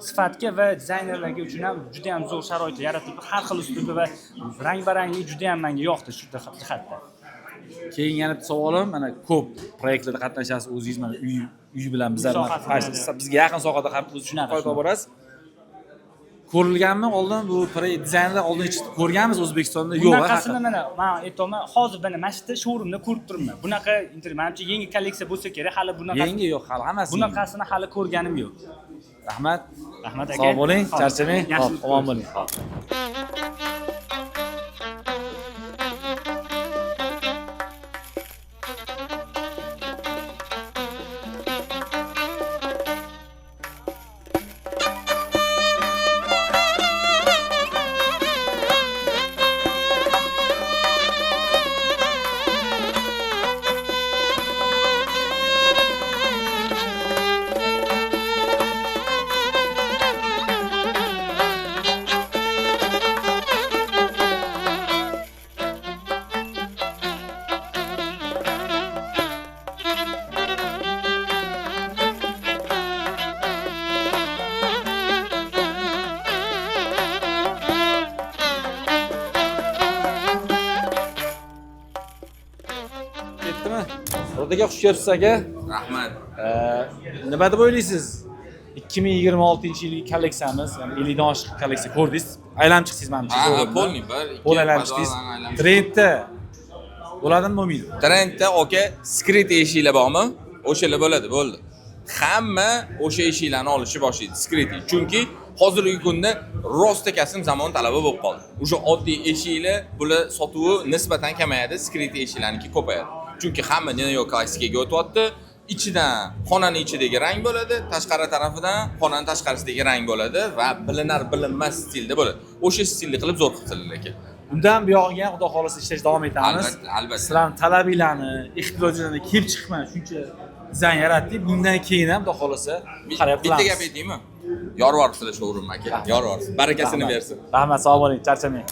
sifatga va dizaynerlarga uchun ham juda ham zo'r sharoitlar yaratilib, har xil uslubda va rang-baranglik juda ham menga yoqdi shu jihatdan. Keyin yana bitta savolim, mana ko'p proyektlarda qatnashasiz, o'zingiz mana uy bilan bizga yaqin sohada ham o'zingiz shunaqa olib borasiz. Ko'rilganmi oldin bu dizaynlar oldin ko'rganmiz O'zbekistonda? Yo'q. Bunaqasini mana men aytaman, hozir mana yerda showroomda ko'rib turibman. Bunaqa menimcha yangi kolleksiya bo'lsa kerak, hali bunaqa. Yangi yo'q, hali hammasi. Bunaqasini hali ko'rganim yo'q. Rahmat. Rahmat aka. Sog' bo'ling, charchamang. Hop, omon bo'ling. bo'lyaptimi? O'rtaga xush kelibsiz aka. Rahmat. Nima deb o'ylaysiz? 2026-yilgi kolleksiyamiz, ya'ni 50 dan oshiq kolleksiya ko'rdingiz. Aylanib chiqdingiz menimcha. Ha, polniy bir. Pol aylanib chiqdingiz. Trendda bo'ladimi, bo'lmaydi? Trendda aka skrit eshiklar bormi? O'shalar bo'ladi, bo'ldi. Hamma o'sha eshiklarni olishni boshlaydi, skrit. Chunki hozirgi kunda rostakasim zamon talabi bo'lib qoldi. O'sha oddiy eshiklar bular sotuvi nisbatan kamayadi, skrit eshiklarniki ko'payadi. Chunki hamma neoklassikaga o'tyapti. Ichidan xonani ichidagi rang bo'ladi, tashqari tarafidan xonani tashqarisidagi rang bo'ladi va bilinar bilinmas stilda bo'ladi. O'sha stilni qilib zo'r qildilar aka. Undan buyog'iga xudo xolisa ishlash davom etamiz. Albatta. Sizlarning talabinglarni, ehtiyojlarini kelib chiqmay shuncha dizayn yaratdik. Bundan keyin ham xudo xolisa qarab qilamiz. Bitta gap aytaymi? Yorvorsizlar showroom aka. Yorvorsiz. Barakasini bersin. Rahmat, sog' bo'ling, charchamang.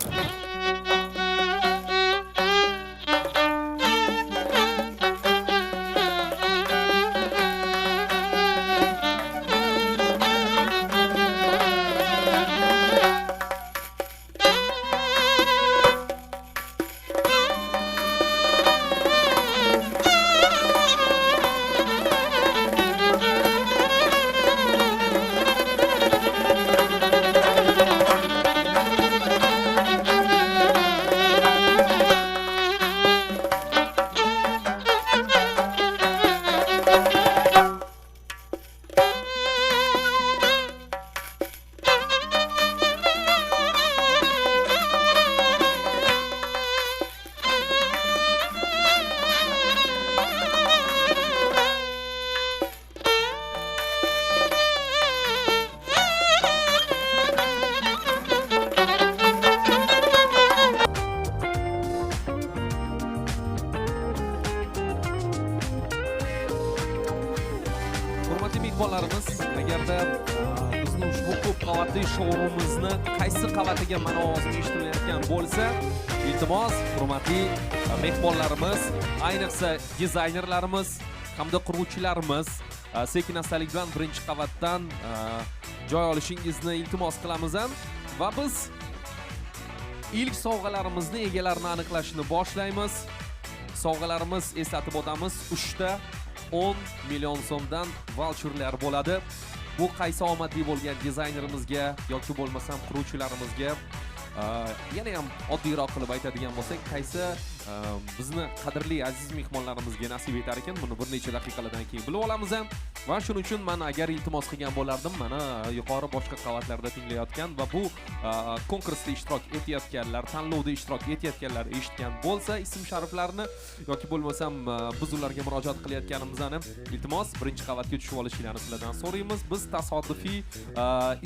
Hurmatli mehmonlarimiz, agarda bizni ushbu ko'p qavatli showroomimizni qaysi qavatiga mana hozir eshitilayotgan bo'lsa, iltimos hurmatli mehmonlarimiz, ayniqsa dizaynerlarimiz hamda quruvchilarimiz sekin-astalik bilan birinchi qavatdan joy olishingizni iltimos qilamiz va biz ilk sovg'alarimizni egalarini aniqlashni boshlaymiz. Sovg'alarimiz, eslatib o'tamiz, 3 ta 10 million so'mdan voucherlar bo'ladi. Bu qaysi omadli bo'lgan dizaynerimizga yoki bo'lmasam quruvchilarimizga yana ham oddiyroq qilib aytadigan bo'lsak, qaysi bizni qadrli aziz mehmonlarimizga nasib etar ekan, buni bir necha daqiqalardan keyin bilib olamiz va shuning uchun men agar iltimos qilgan bo'lardim, mana yuqori boshqa qavatlarda tinglayotgan va bu konkursda ishtirok etayotganlar, tanlovda ishtirok etayotganlar eshitgan bo'lsa, ism shariflarini yoki bo'lmasam biz ularga murojaat qilayotganimizni iltimos birinchi qavatga tushib olishingizni sizlardan so'raymiz. Biz tasodifiy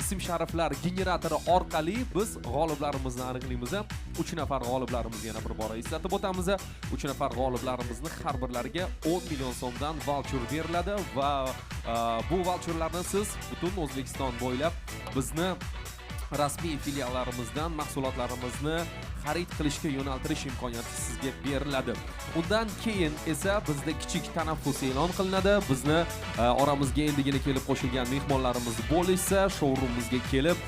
ism shariflar generatori orqali biz g'oliblarimizni aniqlaymiz. 3 nafar g'oliblarimizni yana bir bora eslatib o'tamiz. 3 nafar g'oliblarimizni har birlariga 10 million so'mdan voucher beriladi va bu voucherlarni siz butun O'zbekiston bo'ylab bizni rasmiy filiallarimizdan mahsulotlarimizni xarid qilishga yo'naltirish imkoniyati sizga beriladi. Undan keyin esa bizda kichik tanaffus e'lon qilinadi. Bizni oramizga endigina kelib qo'shilgan mehmonlarimiz bo'lsa, showroomimizga kelib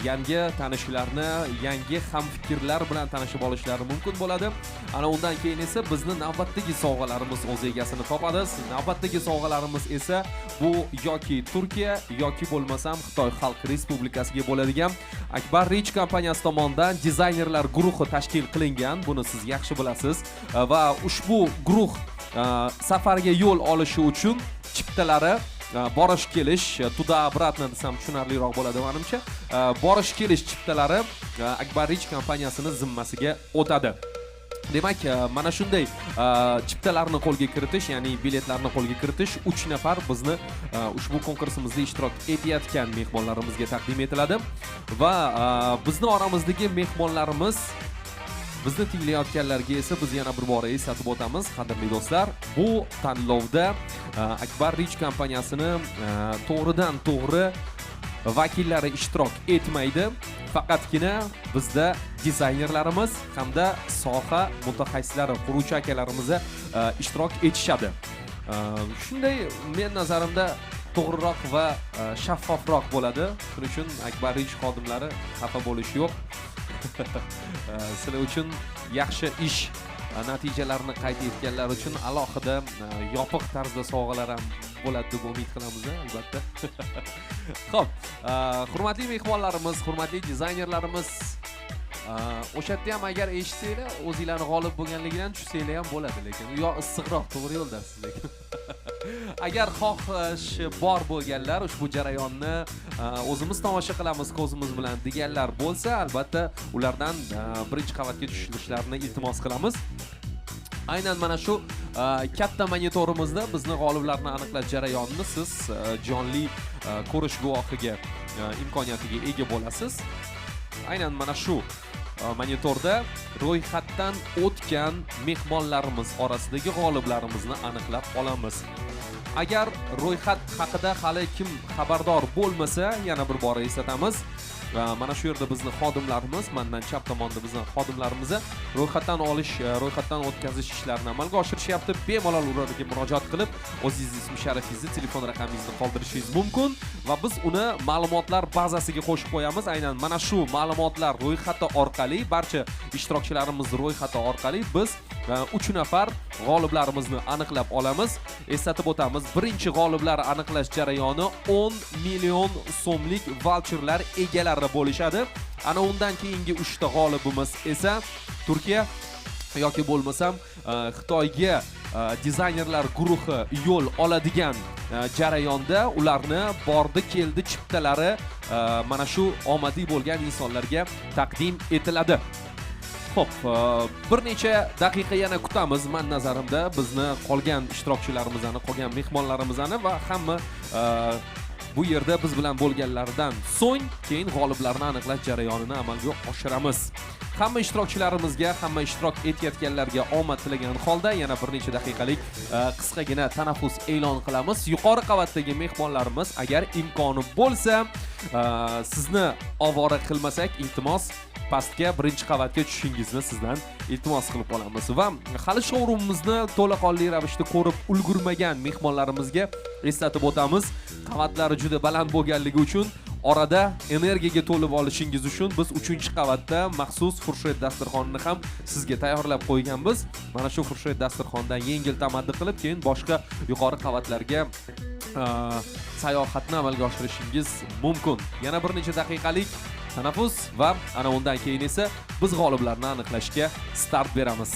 yangi tanishlarni, yangi hamfikrlar bilan tanishib olishlari mumkin bo'ladi. Ana undan keyin esa bizni navbatdagi sovg'alarimiz o'z egasini topadi. Navbatdagi sovg'alarimiz esa bu yoki Turkiya yoki bo'lmasam Xitoy Xalq Respublikasiga bo'ladigan Akbar Rich kompaniyasi tomonidan dizaynerlar guruhi tashkil qilingan. Buni siz yaxshi bilasiz va ushbu guruh safarga yo'l olishi uchun chiptalari borish kelish tuda obratno desam tushunarliroq bo'ladi menimcha. Borish kelish chiptalari Akbar Rich kompaniyasining zimmasiga o'tadi. Demak, mana shunday chiptalarni qo'lga kiritish, ya'ni biletlarni qo'lga kiritish 3 nafar bizni ushbu konkursimizda ishtirok etayotgan mehmonlarimizga taqdim etiladi va bizni oramizdagi mehmonlarimiz bizni tinglayotganlarga esa biz yana bir bora eslatib o'tamiz, qadrli do'stlar. Bu tanlovda Akbar Rich kompaniyasining to'g'ridan to'g'ri vakillari ishtirok etmaydi. Faqatgina bizda dizaynerlarimiz hamda soha mutaxassislari, quruvchi akalarimiz ishtirok etishadi. Shunday men nazarimda to'g'riroq va shaffofroq bo'ladi. Shuning uchun Akbar Rich xodimlari xafa bo'lish yo'q. Sizlar uchun yaxshi ish natijalarini qayd etganlar uchun alohida yopiq tarzda sovg'alar ham bo'ladi deb umid qilamiz albatta. Xo'p, hurmatli mehmonlarimiz, hurmatli dizaynerlarimiz, o'sha yerda ham agar eshitsanglar, o'zinglarni g'olib bo'lganligidan tushsanglar ham bo'ladi, lekin u yoq issiqroq, to'g'ri yo'ldasiz lekin. Agar xohishi bor bo'lganlar ushbu jarayonni o'zimiz tomosha qilamiz ko'zimiz bilan deganlar bo'lsa, albatta ulardan birinchi qavatga tushishlarini iltimos qilamiz. Aynan mana shu katta monitorimizda bizni g'oliblarni aniqlash jarayonini siz jonli ko'rish guvohiga imkoniyatiga ega bo'lasiz. Aynan mana shu monitorda ro'yxatdan o'tgan mehmonlarimiz orasidagi g'oliblarimizni aniqlab olamiz. Agar ro'yxat haqida hali kim xabardor bo'lmasa, yana bir bora eslatamiz. Mana shu yerda bizni xodimlarimiz, mendan chap tomonda bizni xodimlarimiz ro'yxatdan olish, ro'yxatdan o'tkazish ishlarini amalga oshirishyapti. Bemalol ularga murojaat qilib, o'zingiz ism sharifingizni, telefon raqamingizni qoldirishingiz mumkin va biz uni ma'lumotlar bazasiga qo'shib qo'yamiz. Aynan mana shu ma'lumotlar ro'yxati orqali, barcha ishtirokchilarimiz ro'yxati orqali biz 3 nafar g'oliblarimizni aniqlab olamiz. Eslatib o'tamiz, birinchi g'oliblar aniqlash jarayoni 10 million so'mlik voucherlar egalari bo'lishadi. Ana undan keyingi 3 ta g'olibimiz esa Turkiya yoki bo'lmasam Xitoyga dizaynerlar guruhi yo'l oladigan jarayonda ularni bordi keldi chiptalari mana shu omadiy bo'lgan insonlarga taqdim etiladi. Xo'p, bir necha daqiqa yana kutamiz. Men nazarimda bizni qolgan ishtirokchilarimizni, qolgan mehmonlarimizni va hamma bu yerda biz bilan bo'lganlardan so'ng keyin g'oliblarni aniqlash jarayonini amalga oshiramiz. Hamma ishtirokchilarimizga, hamma ishtirok etayotganlarga omad tilagan holda yana bir necha daqiqalik qisqagina tanaffus e'lon qilamiz. Yuqori qavatdagi mehmonlarimiz, agar imkoni bo'lsa, sizni ovora qilmasak, iltimos pastga birinchi qavatga tushishingizni sizdan iltimos qilib qolamiz va hali showroomimizni to'laqonli ravishda ko'rib ulgurmagan mehmonlarimizga eslatib o'tamiz. Qavatlari juda baland bo'lganligi uchun orada energiyaga to'lib olishingiz uchun biz 3-qavatda maxsus furshet dasturxonini ham sizga tayyorlab qo'yganmiz. Mana shu furshet dasturxondan yengil tamaddi qilib, keyin boshqa yuqori qavatlarga sayohatni amalga oshirishingiz mumkin. Yana bir necha daqiqalik tanaffus va ana undan keyin esa biz g'oliblarni aniqlashga start beramiz.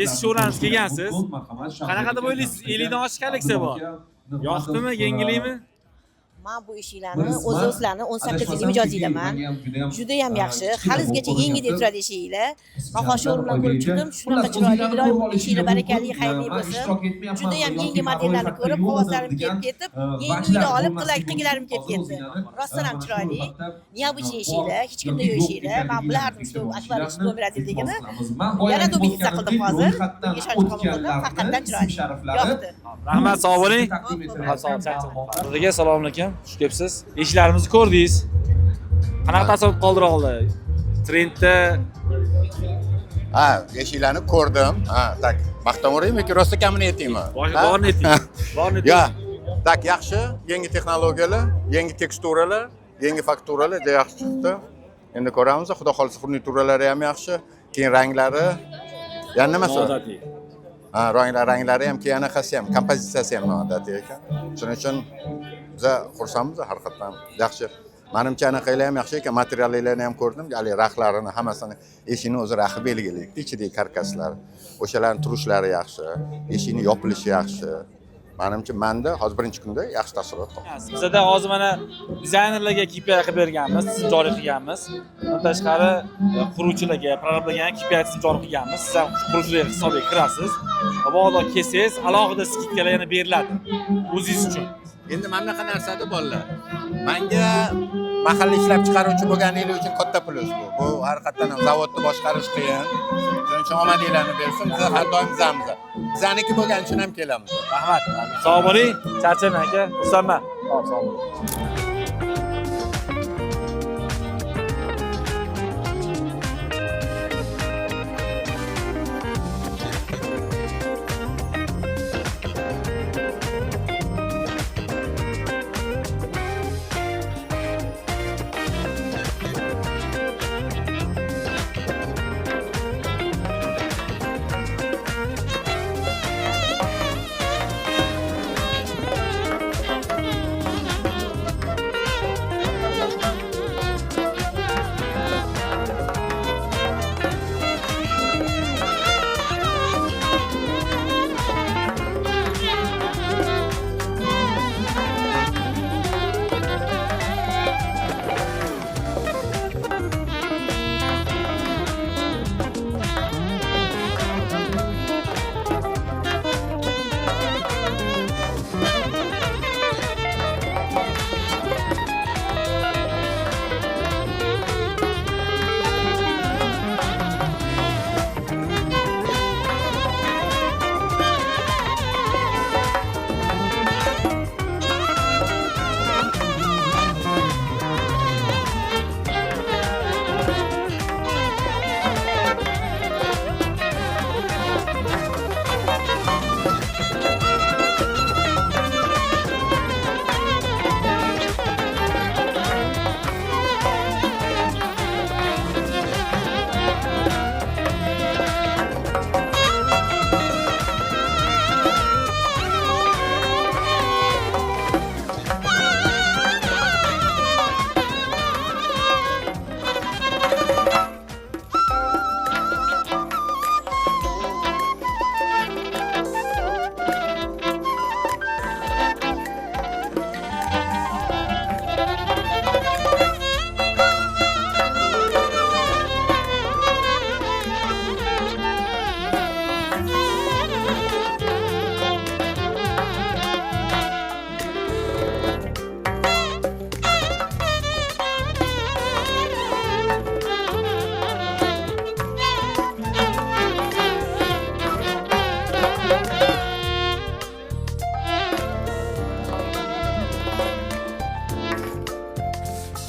Eski sho'ramiz kelgansiz. Qanaqa deb o'ylaysiz? 50 dan oshiq kolleksiya bor. Yoqdimi, yengillikmi? Men bu ishlarni o'zlarini 18 mijoziydaman. Juda ham yaxshi. Halizgacha yangi deb turadi ishinglar. Men showroomdan ko'rib chiqdim, shunaqa chiroyli, iloyim ishinglar barakali, xayrli bo'lsin. Juda ham yangi modellarni ko'rib, qog'ozlarim kelib ketib, yangiini olib qilgilarim kelib ketdi. Rostdan ham chiroyli. Необычный ishinglar, hech kimda yo'q ishinglar. Men bilardim shu Akbar Ishto'miradilligini. Yana do'bingiz qildim hozir. Ishonch qolmadim, faqatdan chiroyli. Yoqdi. Rahmat, sog' bo'ling. Sog'lik. Assalomu alaykum. Xush kelibsiz. Ishlarimizni ko'rdingiz. Qanaqa taassurot qoldira oldi? Trendda eshiklarni ko'rdim. Tak, maqtavoraymi yoki rosa kamini aytaymi? Borni ayting. Borni ayting. Ya, tak, yaxshi, yangi texnologiyalar, yangi teksturalar, yangi fakturalar juda yaxshi chiqdi. Endi ko'ramiz, xudo xolisa furnituralari ham yaxshi, keyin ranglari. Yana nima so'z? Ranglari ham, keyin anaqasi ham, kompozitsiyasi ham noodatiy ekan. Shuning uchun biz xursandmiz har qatdan. Yaxshi. Menimcha anaqalar ham yaxshi ekan, materiallarni ham ko'rdim. Hali raxlarini hammasini eshikni o'zi raxi belgilaydi, ichidagi karkaslar. O'shalarning turishlari yaxshi, eshikni yopilishi yaxshi. Menimcha menda hozir birinchi kunda yaxshi taassurot qoldi. Bizda hozir mana dizaynerlarga KPI qilib berganmiz, joriy qilganmiz. Bundan tashqari quruvchilarga, prorablarga KPI joriy qilganmiz. Siz ham quruvchilar hisobiga kirasiz. Va xudo kelsangiz, alohida skidkalar yana beriladi o'zingiz uchun. Endi mana bunaqa narsada bolalar. Menga mahalla ishlab chiqaruvchi bo'lganingiz uchun katta plyus bu. Bu haqiqatan ham zavodni boshqarish qiyin. Shuning uchun omadinglarni bersin. Biz har doim bizamiz. Bizaniki bo'lgani uchun ham kelamiz. Rahmat. Sog' bo'ling. Charchamang aka. Xursandman. Sog' bo'ling.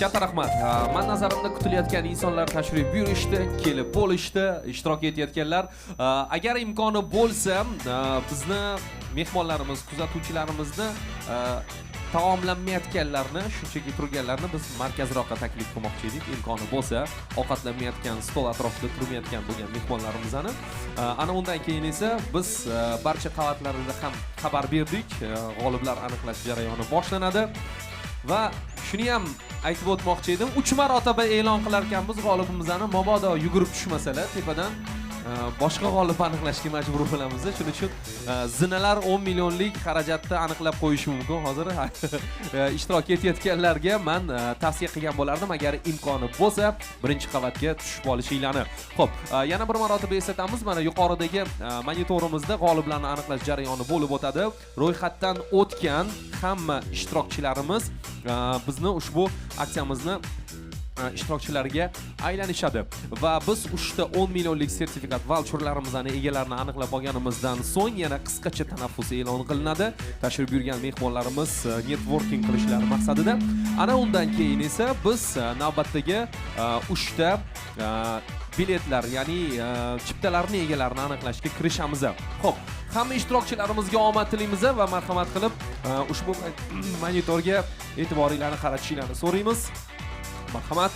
Katta rahmat. Men nazarimda kutilayotgan insonlar tashrif buyurishdi, kelib bo'lishdi, ishtirok etayotganlar. Agar imkoni bo'lsa, bizni mehmonlarimiz, kuzatuvchilarimizni taomlanmayotganlarni, shunchaki turganlarni biz markazroqqa taklif qilmoqchi edik. Imkoni bo'lsa, ovqatlanmayotgan, stol atrofida turmayotgan bo'lgan mehmonlarimizni. Ana undan keyin esa biz barcha qavatlarida ham xabar berdik. G'oliblar aniqlash jarayoni boshlanadi. Va shuni ham aytib o'tmoqchi edim. 3 marotaba e'lon qilar ekanmiz g'olibimizni, mabodo yugurib tushmasalar tepadan boshqa g'olib aniqlashga majbur bo'lamiz. Shuning uchun zinalar 10 millionlik xarajatda aniqlab qo'yish mumkin. Hozir ishtirok etayotganlarga men tavsiya qilgan bo'lardim, agar imkoni bo'lsa, birinchi qavatga tushib olishinglarni. Xo'p, yana bir marotaba eslatamiz. Mana yuqoridagi monitorimizda g'oliblarni aniqlash jarayoni bo'lib o'tadi. Ro'yxatdan o'tgan hamma ishtirokchilarimiz bizni ushbu aksiyamizni ishtirokchilariga aylanishadi va biz uchta 10 millionlik sertifikat voucherlarimizni egalarini aniqlab olganimizdan so'ng yana qisqacha tanaffus e'lon qilinadi. Tashrif buyurgan mehmonlarimiz networking qilishlari maqsadida. Ana undan keyin esa biz navbatdagi uchta biletlar, ya'ni chiptalarning egalarini aniqlashga kirishamiz. Xo'p, hamma ishtirokchilarimizga omad tilaymiz va marhamat qilib ushbu monitorga e'tiboringlarni qaratishinglarni so'raymiz. Marhamat.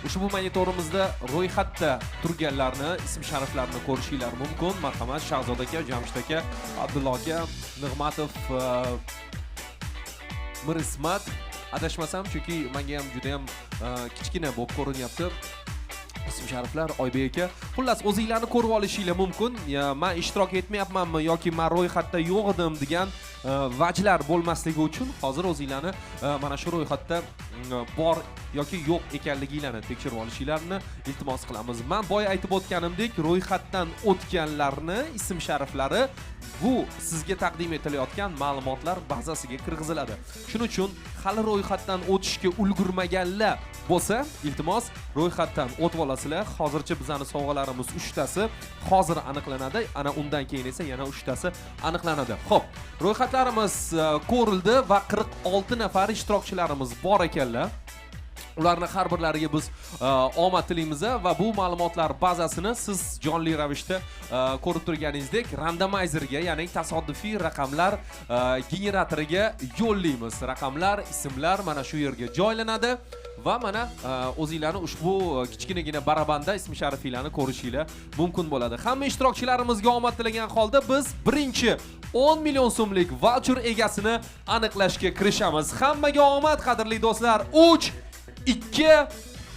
Ushbu monitorimizda ro'yxatda turganlarni ism-shariflarini ko'rishinglar mumkin. Marhamat, Shahzod aka, Jamshid aka, Abdulla aka, Nig'matov, Mirismat, adashmasam, chunki menga ham juda ham kichkina bo'lib ko'rinyapti. Ism-shariflar, Oybek aka. Xullas, o'zingizlarni ko'rib olishinglar mumkin. Men ishtirok etmayapmanmi yoki men ro'yxatda yo'q edim degan vajlar bo'lmasligi uchun hozir o'zingizlarni mana shu ro'yxatda bor yoki yo'q ekanligingizni tekshirib olishinglarni iltimos qilamiz. Men boya aytib o'tganimdek, ro'yxatdan o'tganlarni ism shariflari bu sizga taqdim etilayotgan ma'lumotlar bazasiga kirgiziladi. Shuning uchun hali ro'yxatdan o'tishga ulgurmaganlar bo'lsa, iltimos ro'yxatdan o'tib olasizlar. Hozircha bizning sovg'alarimiz 3 tasi hozir aniqlanadi. Ana undan keyin esa yana 3 tasi aniqlanadi. Xo'p, ro'yxatlarimiz ko'rildi va 46 nafar ishtirokchilarimiz bor ekanlar. Ularning har birlariga biz omad tilaymiz va bu ma'lumotlar bazasini siz jonli ravishda ko'rib turganingizdek randomizerga, ya'ni tasodifiy raqamlar generatoriga yo'llaymiz. Raqamlar, ismlar mana shu yerga joylanadi va mana o'zingizlarni ushbu kichkinagina barabanda ism sharifinglarni ko'rishinglar mumkin bo'ladi. Hamma ishtirokchilarimizga omad tilagan holda biz birinchi 10 million so'mlik voucher egasini aniqlashga kirishamiz. Hammaga omad, qadrli do'stlar. 3 2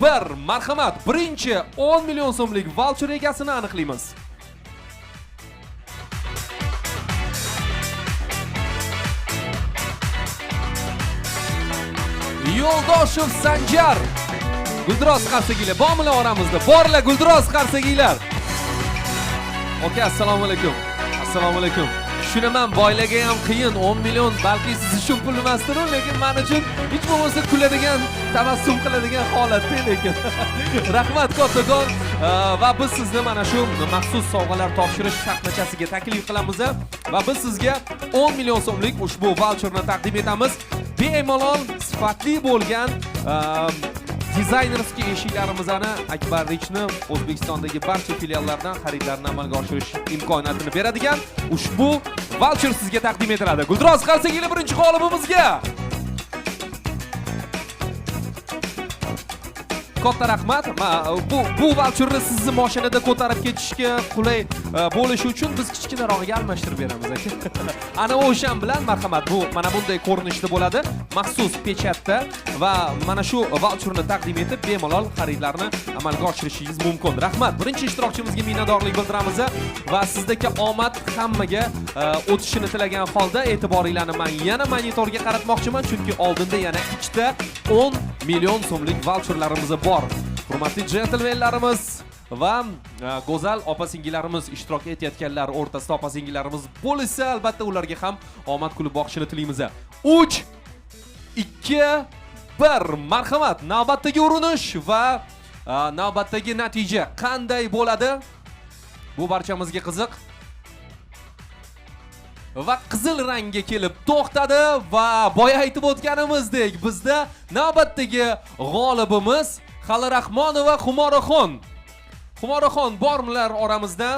1 marhamat, birinchi 10 million so'mlik voucher egasini aniqlaymiz. Yo'ldoshev Sanjar. Guldiroz Qarsagilar bormilar oramizda? Borlar Guldiroz Qarsagiylar. Oka, assalomu alaykum. Assalomu alaykum. Tushunaman, boylarga ham qiyin, 10 million balki siz uchun pul emasdir, lekin men uchun hech bo'lmasa kuladigan, tabassum qiladigan holatda lekin. Rahmat kattakon va biz sizni mana shu maxsus sovg'alar topshirish sahifasiga taklif qilamiz va biz sizga 10 million so'mlik ushbu voucherni taqdim etamiz. Bemalol sifatli bo'lgan dizaynerskiy eshiklarimizni Akbar Richni O'zbekistondagi barcha filiallardan xaridlarni amalga oshirish imkoniyatini beradigan ushbu voucher sizga taqdim etiladi. Guldiroz Qarsagiylar birinchi g'olibimizga. Katta rahmat. Bu voucherni sizni mashinada ko'tarib ketishga qulay bo'lishi uchun biz kichkinarog'iga almashtirib beramiz aka. Ana o'shan bilan marhamat, bu mana bunday ko'rinishda bo'ladi. Maxsus pechatda va mana shu voucherni taqdim etib bemalol xaridlarni amalga oshirishingiz mumkin. Rahmat. Birinchi ishtirokchimizga minnatdorlik bildiramiz va sizdagi omad hammaga o'tishini tilagan holda e'tiboringlarni men yana monitorga qaratmoqchiman, chunki oldinda yana ikkita 10 million so'mlik voucherlarimiz bor. Hurmatli gentlemenlarimiz va go'zal opa-singillarimiz ishtirok etayotganlar o'rtasida opa-singillarimiz bo'lsa, albatta ularga ham omad kulib boqishini tilaymiz. 3 2 1 marhamat, navbatdagi urinish va navbatdagi natija qanday bo'ladi? Bu barchamizga qiziq. Va qizil rangga kelib to'xtadi va boya aytib o'tganimizdek bizda navbatdagi g'olibimiz Xalirahmonova Xumoraxon. Xumoraxon bormilar oramizda?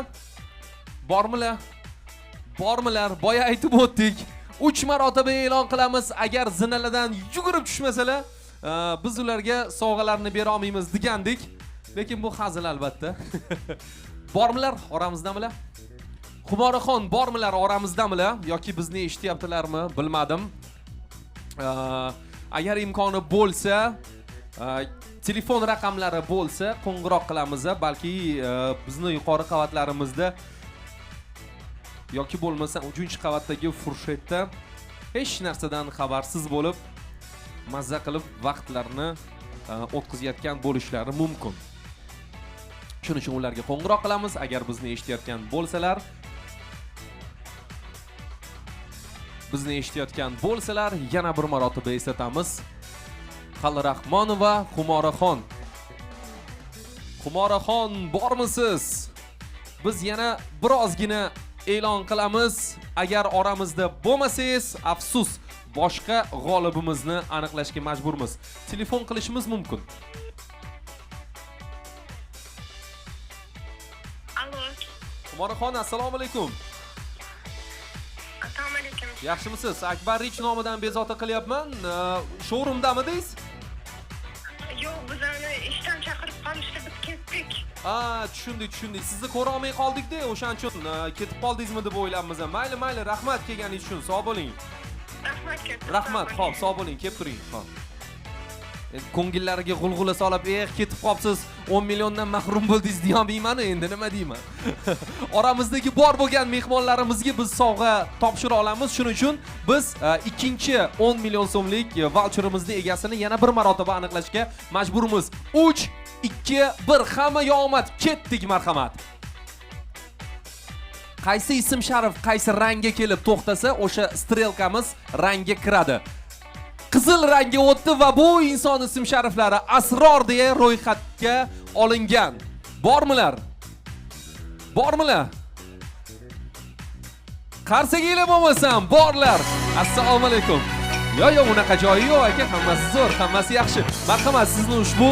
Bormilar? Bormilar? Boya aytib o'tdik. 3 marotaba e'lon qilamiz. Agar zinalardan yugurib tushmasalar, biz ularga sovg'alarni bera olmaymiz degandik. Lekin bu hazil albatta. Bormilar? Oramizdamilar? Xumoraxon bormilar, oramizdamilar yoki bizni eshityaptilarmi bilmadim. Agar imkoni bo'lsa, telefon raqamlari bo'lsa qo'ng'iroq qilamiz, balki bizni yuqori qavatlarimizda yoki bo'lmasa 3-qavatdagi furshetda hech narsadan xabarsiz bo'lib mazza qilib vaqtlarni o'tkazayotgan bo'lishlari mumkin. Shuning uchun ularga qo'ng'iroq qilamiz agar bizni eshitayotgan bo'lsalar. Bizni eshitayotgan bo'lsalar, yana bir marotaba eslatamiz. Xalirahmonova Xumoraxon. Xumoraxon bormisiz? Biz yana birozgina e'lon qilamiz. Agar oramizda bo'lmasangiz, afsus, boshqa g'olibimizni aniqlashga majburmiz. Telefon qilishimiz mumkin. Allo. Xumoraxon, assalomu alaykum. Assalomu alaykum. Yaxshimisiz? Akbar Rich nomidan bezovta qilyapman. Showroomdamidingiz? Yo'q, bizlarni ishdan chaqirib qolishdi, biz ketdik. Tushundik. Sizni ko'ra olmay qoldik-da, o'shaning uchun ketib qoldingizmi deb o'ylabmiz. Mayli, rahmat kelganingiz uchun. Sog' bo'ling. Rahmat katta. Rahmat, xo'p, sog' bo'ling, kelib turing. Xo'p. ko'ngillariga g'ulg'ula solib, ketib qolibsiz, 10 milliondan mahrum bo'ldingiz deyolmayman, endi nima deyman. Oramizdagi bor bo'lgan mehmonlarimizga biz sovg'a topshira olamiz. Shuning uchun biz ikkinchi 10 million so'mlik voucherimizni egasini yana bir marotaba aniqlashga majburmiz. 3, 2, 1, hammaga omad, ketdik, marhamat. Qaysi ism sharif qaysi rangga kelib to'xtasa, o'sha strelkamiz rangga kiradi. Qizil rangga o'tdi va bu inson ism shariflari Asror deya ro'yxatga olingan. Bormilar? Bormilar? Qarsaginglar bo'lmasam, borlar. Assalomu alaykum. Yo'q, unaqa joyi yo'q aka, hammasi zo'r, hammasi yaxshi. Marhamat, sizni ushbu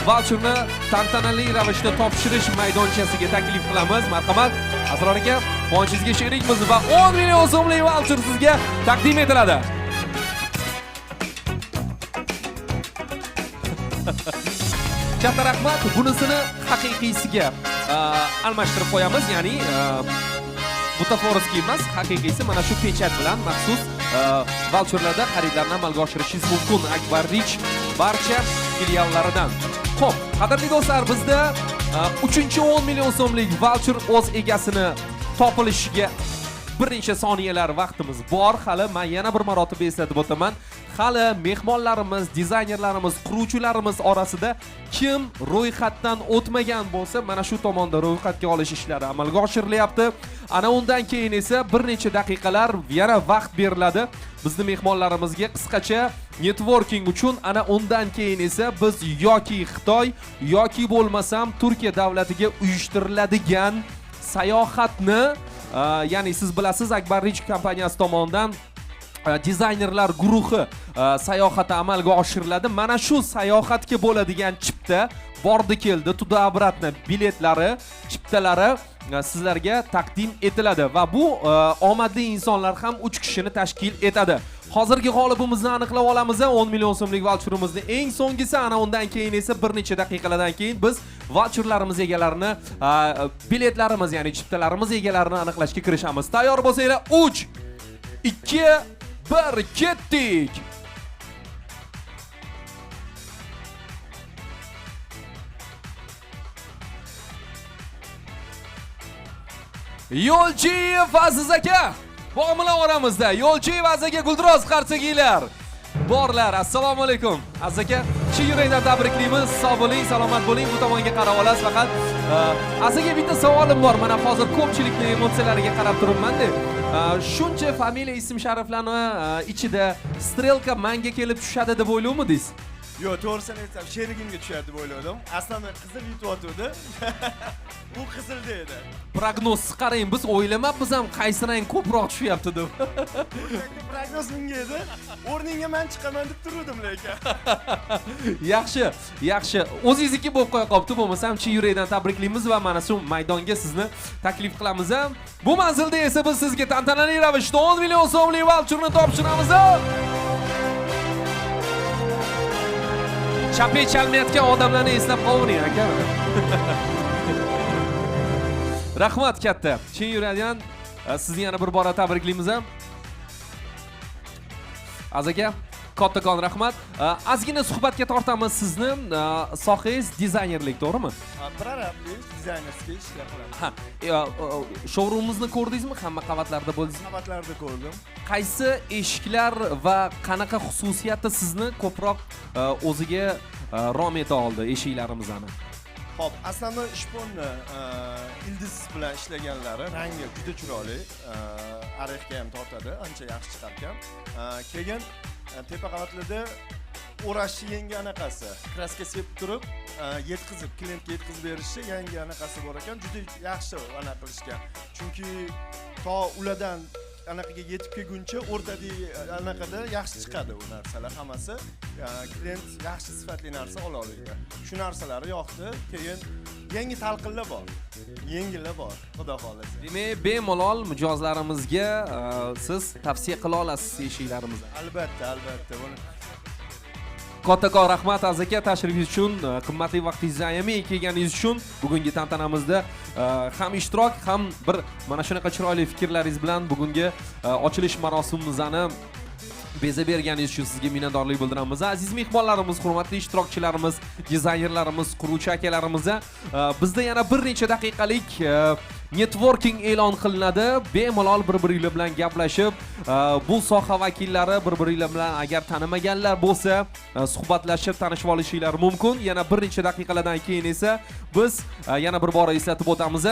voucherni tantanali ravishda topshirish maydonchasiga taklif qilamiz. Marhamat, Asror aka, qo'nchingizga sherikmiz va 10 million so'mlik voucher sizga taqdim etiladi. Katta rahmat, bunisini haqiqiysiga almashtirib qo'yamiz, ya'ni butaforskiy emas, haqiqiysi mana shu pechat bilan maxsus voucherlarda xaridlarni amalga oshirishingiz mumkin Akbar Rich barcha filiallaridan. Xo'p, qadrli do'stlar, bizda 3-10 million so'mlik voucher o'z egasini topilishiga bir necha soniyalar vaqtimiz bor. Hali men yana bir marotaba eslatib o'taman. Hali mehmonlarimiz, dizaynerlarimiz, quruvchilarimiz orasida kim ro'yxatdan o'tmagan bo'lsa, mana shu tomonda ro'yxatga olish ishlari amalga oshirilyapti. Ana undan keyin esa bir necha daqiqalar yana vaqt beriladi bizning mehmonlarimizga qisqacha networking uchun. Ana undan keyin esa biz yoki Xitoy yoki bo'lmasam Turkiya davlatiga uyushtiriladigan sayohatni, ya'ni siz bilasiz, Akbar Rich kompaniyasi tomonidan dizaynerlar guruhi sayohati amalga oshiriladi. Mana shu sayohatga bo'ladigan chipta bordi keldi, tudi obratni biletlari, chiptalari sizlarga taqdim etiladi va bu omadli insonlar ham 3 kishini tashkil etadi. Hozirgi g'olibimizni aniqlab olamiz. 10 million so'mlik voucherimizni eng so'nggisi, ana undan keyin esa bir necha daqiqalardan keyin biz voucherlarimiz egalarini, biletlarimiz, ya'ni chiptalarimiz egalarini aniqlashga kirishamiz. Tayyor bo'lsanglar, 3, 2, 1, ketdik. Yo'lchiyev Aziz aka, bormilar oramizda? Yo'lchiyev Aziz aka, guldiroz qarsaginglar. Borlar. Assalomu alaykum. Aziz aka, chin yurakdan tabriklaymiz. Sog' bo'ling, salomat bo'ling. Bu tomonga qarab olasiz faqat. Aziz aka, bitta savolim bor. Mana hozir ko'pchilikning emotsiyalariga qarab turibman-da. Shuncha familiya ism shariflarni ichida strelka menga kelib tushadi deb o'ylayapmidingiz? Yo'q, to'g'risini aytsam, sherigimga tushadi deb o'yladim. Aslida qizil yutyotdi. U qizilda edi. Prognoz qarang, biz o'ylamabmiz ham qaysi rang ko'proq tushyapti deb. Prognoz menga edi. O'rningga men chiqaman deb turdim lekin. Yaxshi, yaxshi. O'zingizniki bo'lib qo'ya qopti, bo'lmasam chin yurakdan tabriklaymiz va mana shu maydonga sizni taklif qilamiz. Bu manzilda esa biz sizga tantanali ravishda 10 million so'mlik voucherni topshiramiz. Chapey chalmayotgan odamlarni eslab qolvering aka. Rahmat katta. Chin yurakdan sizni yana bir bora tabriklaymiz. Aziz aka, kattakon rahmat. Ozgina suhbatga tortamiz sizni. Sohangiz dizaynerlik, to'g'rimi? Prorabli dizaynerskiy ishlar qilamiz. Ha, showroomimizni ko'rdingizmi? Hamma qavatlarda bo'ldingizmi? Qavatlarda ko'rdim. Qaysi eshiklar va qanaqa xususiyati sizni ko'proq o'ziga rom eta oldi eshiklarimizni? Xo'p, aslida shponni ildiz bilan ishlaganlari rangi juda chiroyli, arexga ham tortadi, ancha yaxshi chiqarkan. Keyin tepa qavatlarda o'rashni yangi anaqasi, kraska sepib turib, yetkazib, klientga yetkazib berishni yangi anaqasi bor ekan, juda yaxshi anaqa qilishgan. Chunki to ulardan anaqaga yetib kelguncha o'rtadagi anaqada yaxshi chiqadi u narsalar hammasi. Klient yaxshi sifatli narsa ola oladi. Shu narsalar yoqdi. Keyin yangi talqinlar bor. Yengillar bor, xudo xolasa. Demak, bemalol mijozlarimizga siz tavsiya qila olasiz eshiklarimizni. Albatta, albatta. Kattakon rahmat Aziz aka, tashrifingiz uchun, qimmatli vaqtingizni ayamay kelganingiz uchun. Bugungi tantanamizda ham ishtirok, ham bir mana shunaqa chiroyli fikrlaringiz bilan bugungi ochilish marosimimizni Beza berganingiz uchun sizga minnatdorlik bildiramiz. Aziz mehmonlarimiz, hurmatli ishtirokchilarimiz, dizaynerlarimiz, quruvchi akalarimiz, bizda yana bir necha daqiqalik networking e'lon qilinadi. Bemalol bir-biringlar bilan gaplashib, bu soha vakillari bir-biringlar bilan agar tanimaganlar bo'lsa, suhbatlashib tanishib olishinglar mumkin. Yana bir necha daqiqalardan keyin esa biz yana bir bora eslatib o'tamiz,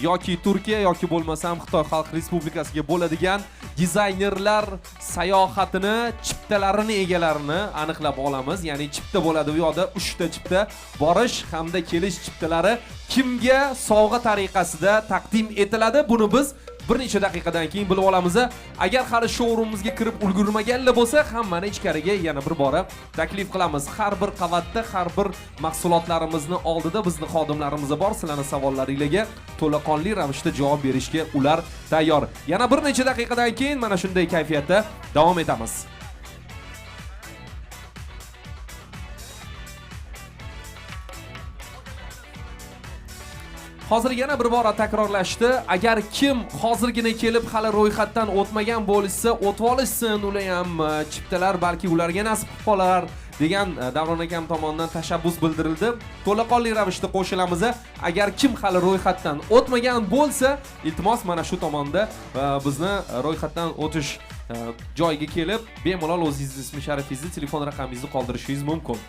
yoki Turkiya yoki bo'lmasam Xitoy Xalq Respublikasiga bo'ladigan dizaynerlar sayohatini, chiptalarini egalarini aniqlab olamiz. Ya'ni chipta bo'ladi, u yoqda 3 ta chipta borish hamda kelish chiptalari kimga sovg'a tariqasida taqdim etiladi. Buni biz bir necha daqiqadan keyin bilib olamiz. Agar hali showroomimizga kirib ulgurmaganlar bo'lsa, hammani ichkariga yana bir bora taklif qilamiz. Har bir qavatda, har bir mahsulotlarimizni oldida bizni xodimlarimiz bor. Sizlarning savollaringizga to'laqonli ravishda javob berishga ular tayyor. Yana bir necha daqiqadan keyin mana shunday kayfiyatda davom etamiz. Hozir yana bir bora takrorlashdi. Agar kim hozirgina kelib hali ro'yxatdan o'tmagan bo'lsa, o'tib olishsin, ular ham chiptalar balki ularga nasib qilib qolar degan Davron akam tomonidan tashabbus bildirildi. To'laqonli ravishda qo'shilamiz. Agar kim hali ro'yxatdan o'tmagan bo'lsa, iltimos mana shu tomonda bizni ro'yxatdan o'tish joyiga kelib, bemalol o'zingizni ismi sharifingizni, telefon raqamingizni qoldirishingiz mumkin.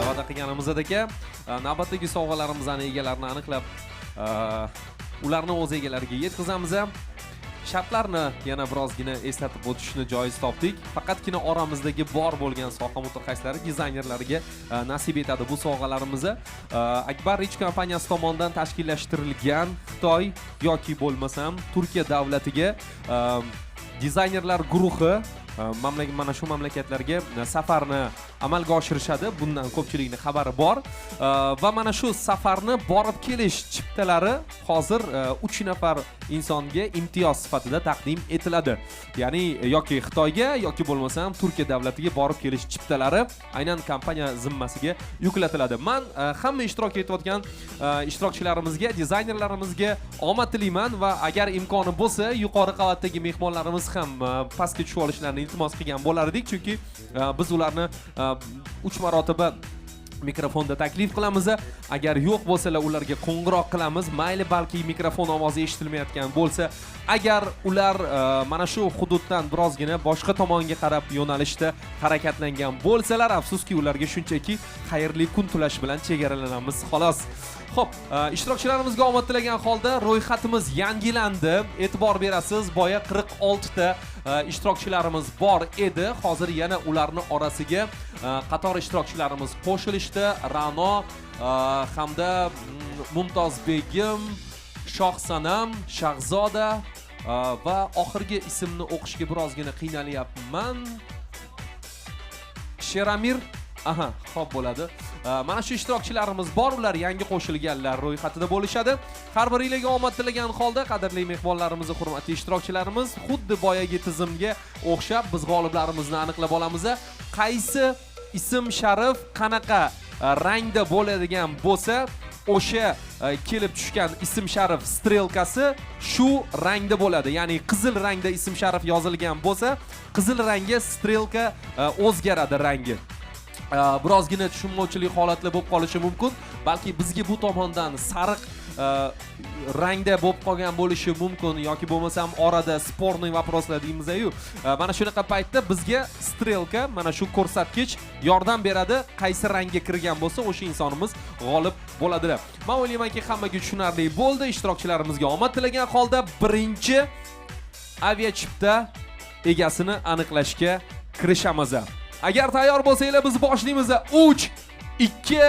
va'da qilganimizdek aka, navbatdagi sovg'alarimizni egalarini aniqlab, ularni o'z egalariga yetkazamiz. Shartlarni yana birozgina eslatib o'tishni joiz topdik. Faqatgina oramizdagi bor bo'lgan soha mutaxassislari, dizaynerlariga nasib etadi bu sovg'alarimizni. Akbar Rich kompaniyasi tomonidan tashkillashtirilgan Xitoy yoki bo'lmasam Turkiya davlatiga dizaynerlar guruhi mana shu mamlakatlarga safarni amalga oshirishadi. Bundan ko'pchilikning xabari bor. Va mana shu safarni borib kelish chiptalari hozir 3 nafar insonga imtiyoz sifatida taqdim etiladi. Ya'ni yoki Xitoyga yoki bo'lmasam Turkiya davlatiga borib kelish chiptalari aynan kompaniya zimmasiga yuklatiladi. Men hamma ishtirok etayotgan ishtirokchilarimizga, dizaynerlarimizga omad tilayman va agar imkoni bo'lsa, yuqori qavatdagi mehmonlarimiz ham pastga tushib olishlarini iltimos qilgan bo'lardik, chunki biz ularni 3 marotaba mikrofonda taklif qilamiz. Agar yo'q bo'lsalar ularga qo'ng'iroq qilamiz. Mayli balki mikrofon ovozi eshitilmayotgan bo'lsa, agar ular mana shu hududdan birozgina boshqa tomonga qarab yo'nalishda harakatlangan bo'lsalar, afsuski ularga shunchaki xayrli kun tilash bilan chegaralanamiz xolos. Xo'p, ishtirokchilarimizga omad tilagan holda ro'yxatimiz yangilandi. E'tibor berasiz, boya 46 ta ishtirokchilarimiz bor edi. Hozir yana ularning orasiga qator ishtirokchilarimiz qo'shilishdi. Ra'no hamda Mumtozbegim, Shohsanam, Shahzoda va oxirgi ismni o'qishga birozgina qiynalyapman. Sheramir. Aha, xo'p bo'ladi. Mana shu ishtirokchilarimiz bor, ular yangi qo'shilganlar ro'yxatida bo'lishadi. Har biringizga omad tilagan holda, qadrli mehmonlarimiz, hurmatli ishtirokchilarimiz, xuddi boyagi tizimga o'xshab biz g'oliblarimizni aniqlab olamiz. Qaysi ism sharif qanaqa rangda bo'ladigan bo'lsa, o'sha kelib tushgan ism sharif strelkasi shu rangda bo'ladi. Ya'ni qizil rangda ism sharif yozilgan bo'lsa, qizil rangga strelka o'zgaradi rangi. Birozgina tushunmovchilik holatlar bo'lib qolishi mumkin. Balki bizga bu tomondan sariq rangda bo'lib qolgan bo'lishi mumkin yoki bo'lmasam orada sporniy vопросlar deymiz-ku. Mana shunaqa paytda bizga strelka, mana shu ko'rsatkich yordam beradi. Qaysi rangga kirgan bo'lsa, o'sha insonimiz g'olib bo'ladilar. Men o'ylaymanki, hammaga tushunarli bo'ldi. Ishtirokchilarimizga omad tilagan holda birinchi aviachipta egasini aniqlashga kirishamiz. Agar tayyor bo'lsanglar, biz boshlaymiz. 3, 2,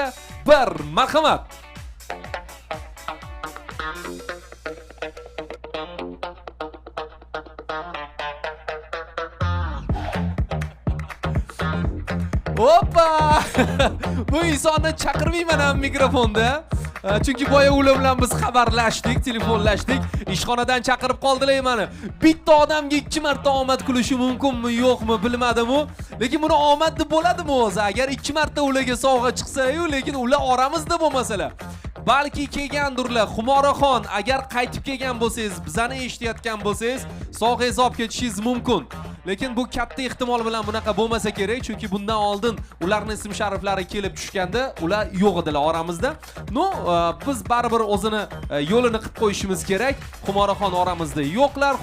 1, marhamat. Hoppa! Bu insonni chaqirmayman ham mikrofonda. Chunki boya ular bilan biz xabarlashdik, telefonlashdik. Ishxonadan chaqirib qoldilar meni. Bitta odamga 2 marta omad qilishi mumkinmi, yo'qmi bilmadim-u. Lekin buni omad deb bo'ladimi o'zi? Agar 2 marta ularga sovg'a chiqsa-yu, lekin ular oramizda bo'lmasalar. Balki kelgandirlar. Xumoraxon, agar qaytib kelgan bo'lsangiz, bizani eshitayotgan bo'lsangiz, sog' hisob ketishingiz mumkin. Lekin bu katta ehtimol bilan bunaqa bo'lmasa kerak, chunki bundan oldin ularning ism shariflari kelib tushganda ular yo'q edilar oramizda. No, biz baribir o'zini yo'lini qilib qo'yishimiz kerak. Xumoraxon oramizda yo'qlar.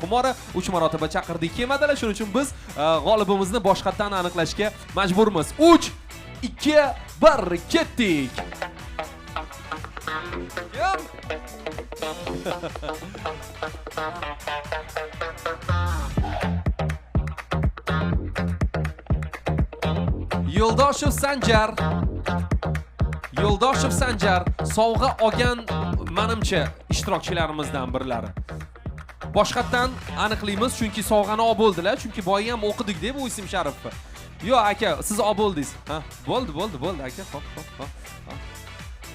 Xumora 3 marotaba chaqirdik, kelmadilar. Shuning uchun biz g'olibimizni boshqatdan aniqlashga majburmiz. 3, 2, 1, ketdik. Yo'ldoshev Sanjar sovg'a olgan menimcha ishtirokchilarimizdan birlari. Boshqatdan aniqlaymiz, chunki sovg'ani olib bo'ldilar, chunki boya ham o'qidik deb bu ism sharifni. Yo'q aka, siz olib bo'ldingiz. Ha, bo'ldi aka. Hop.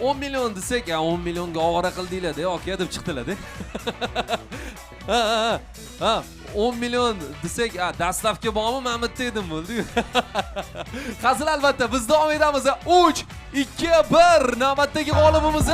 10 million desak, 10 millionga ovora qildinglar-da, aka deb chiqdilar-da. Ha, 10 million desak, dastlabki bormi, men bitta edim bo'ldi. Hazil albatta, biz davom etamiz. 3, 2, 1, navbatdagi g'olibimiz.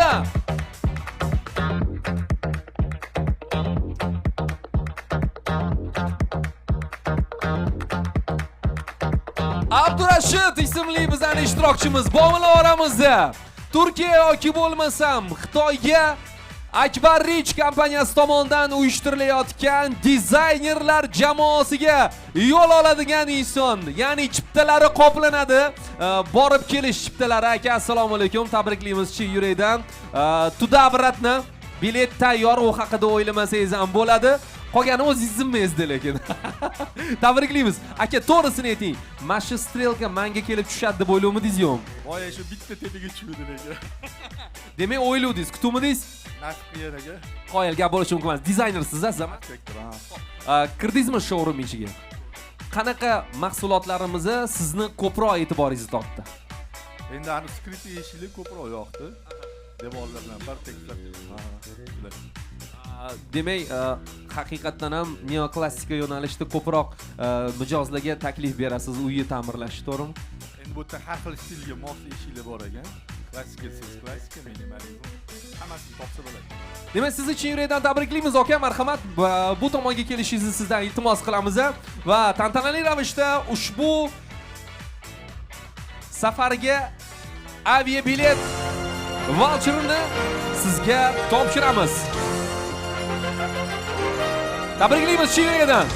Abdurashid ismli bizning ishtirokchimiz bormi oramizda? Turkiya yoki bo'lmasam Xitoyga Akbar Rich kompaniyasi tomonidan uyushtirilayotgan dizaynerlar jamoasiga yo'l oladigan inson, ya'ni chiptalari qoplanadi. Borib kelish chiptalari. Aka, assalomu alaykum, tabriklaymiz yurakdan. Tuda obratni bilet tayyor, u haqida o'ylamasangiz ham bo'ladi. Qolgani o'zingiz zimmangizda lekin. Tabriklaymiz. Aka, to'g'risini ayting. Mana shu strelka menga kelib tushadi deb o'ylamadingiz yo'qmi? Voy, shu bitta tepaga tushdi lekin. Demak, o'ylovdingiz, kutuvdingiz? Nasib qilganiga. Qoyil gap bo'lishi mumkin emas. Dizaynersiz, zaman. Kirdingizmi showroom ichiga? Qanaqa mahsulotlarimiz sizni ko'proq e'tiboringizni tortdi? Endi ani skripti eshiklar ko'proq yoqdi. Devorlar bilan bir teklab. Demak, haqiqatdan ham neoklassika yo'nalishda ko'proq mijozlarga taklif berasiz uyni ta'mirlash, to'g'rimi? Endi bu yerda har xil stilga mos eshiklar bor ekan. Klassika, minimalizm. Hammasini topsa bo'ladi. Demak, sizni chin yurakdan tabriklaymiz, aka. Marhamat, bu tomonga kelishingizni sizdan iltimos qilamiz va tantanali ravishda ushbu safarga aviabilet voucherini sizga topshiramiz. Tabriklaymiz chin yurakdan.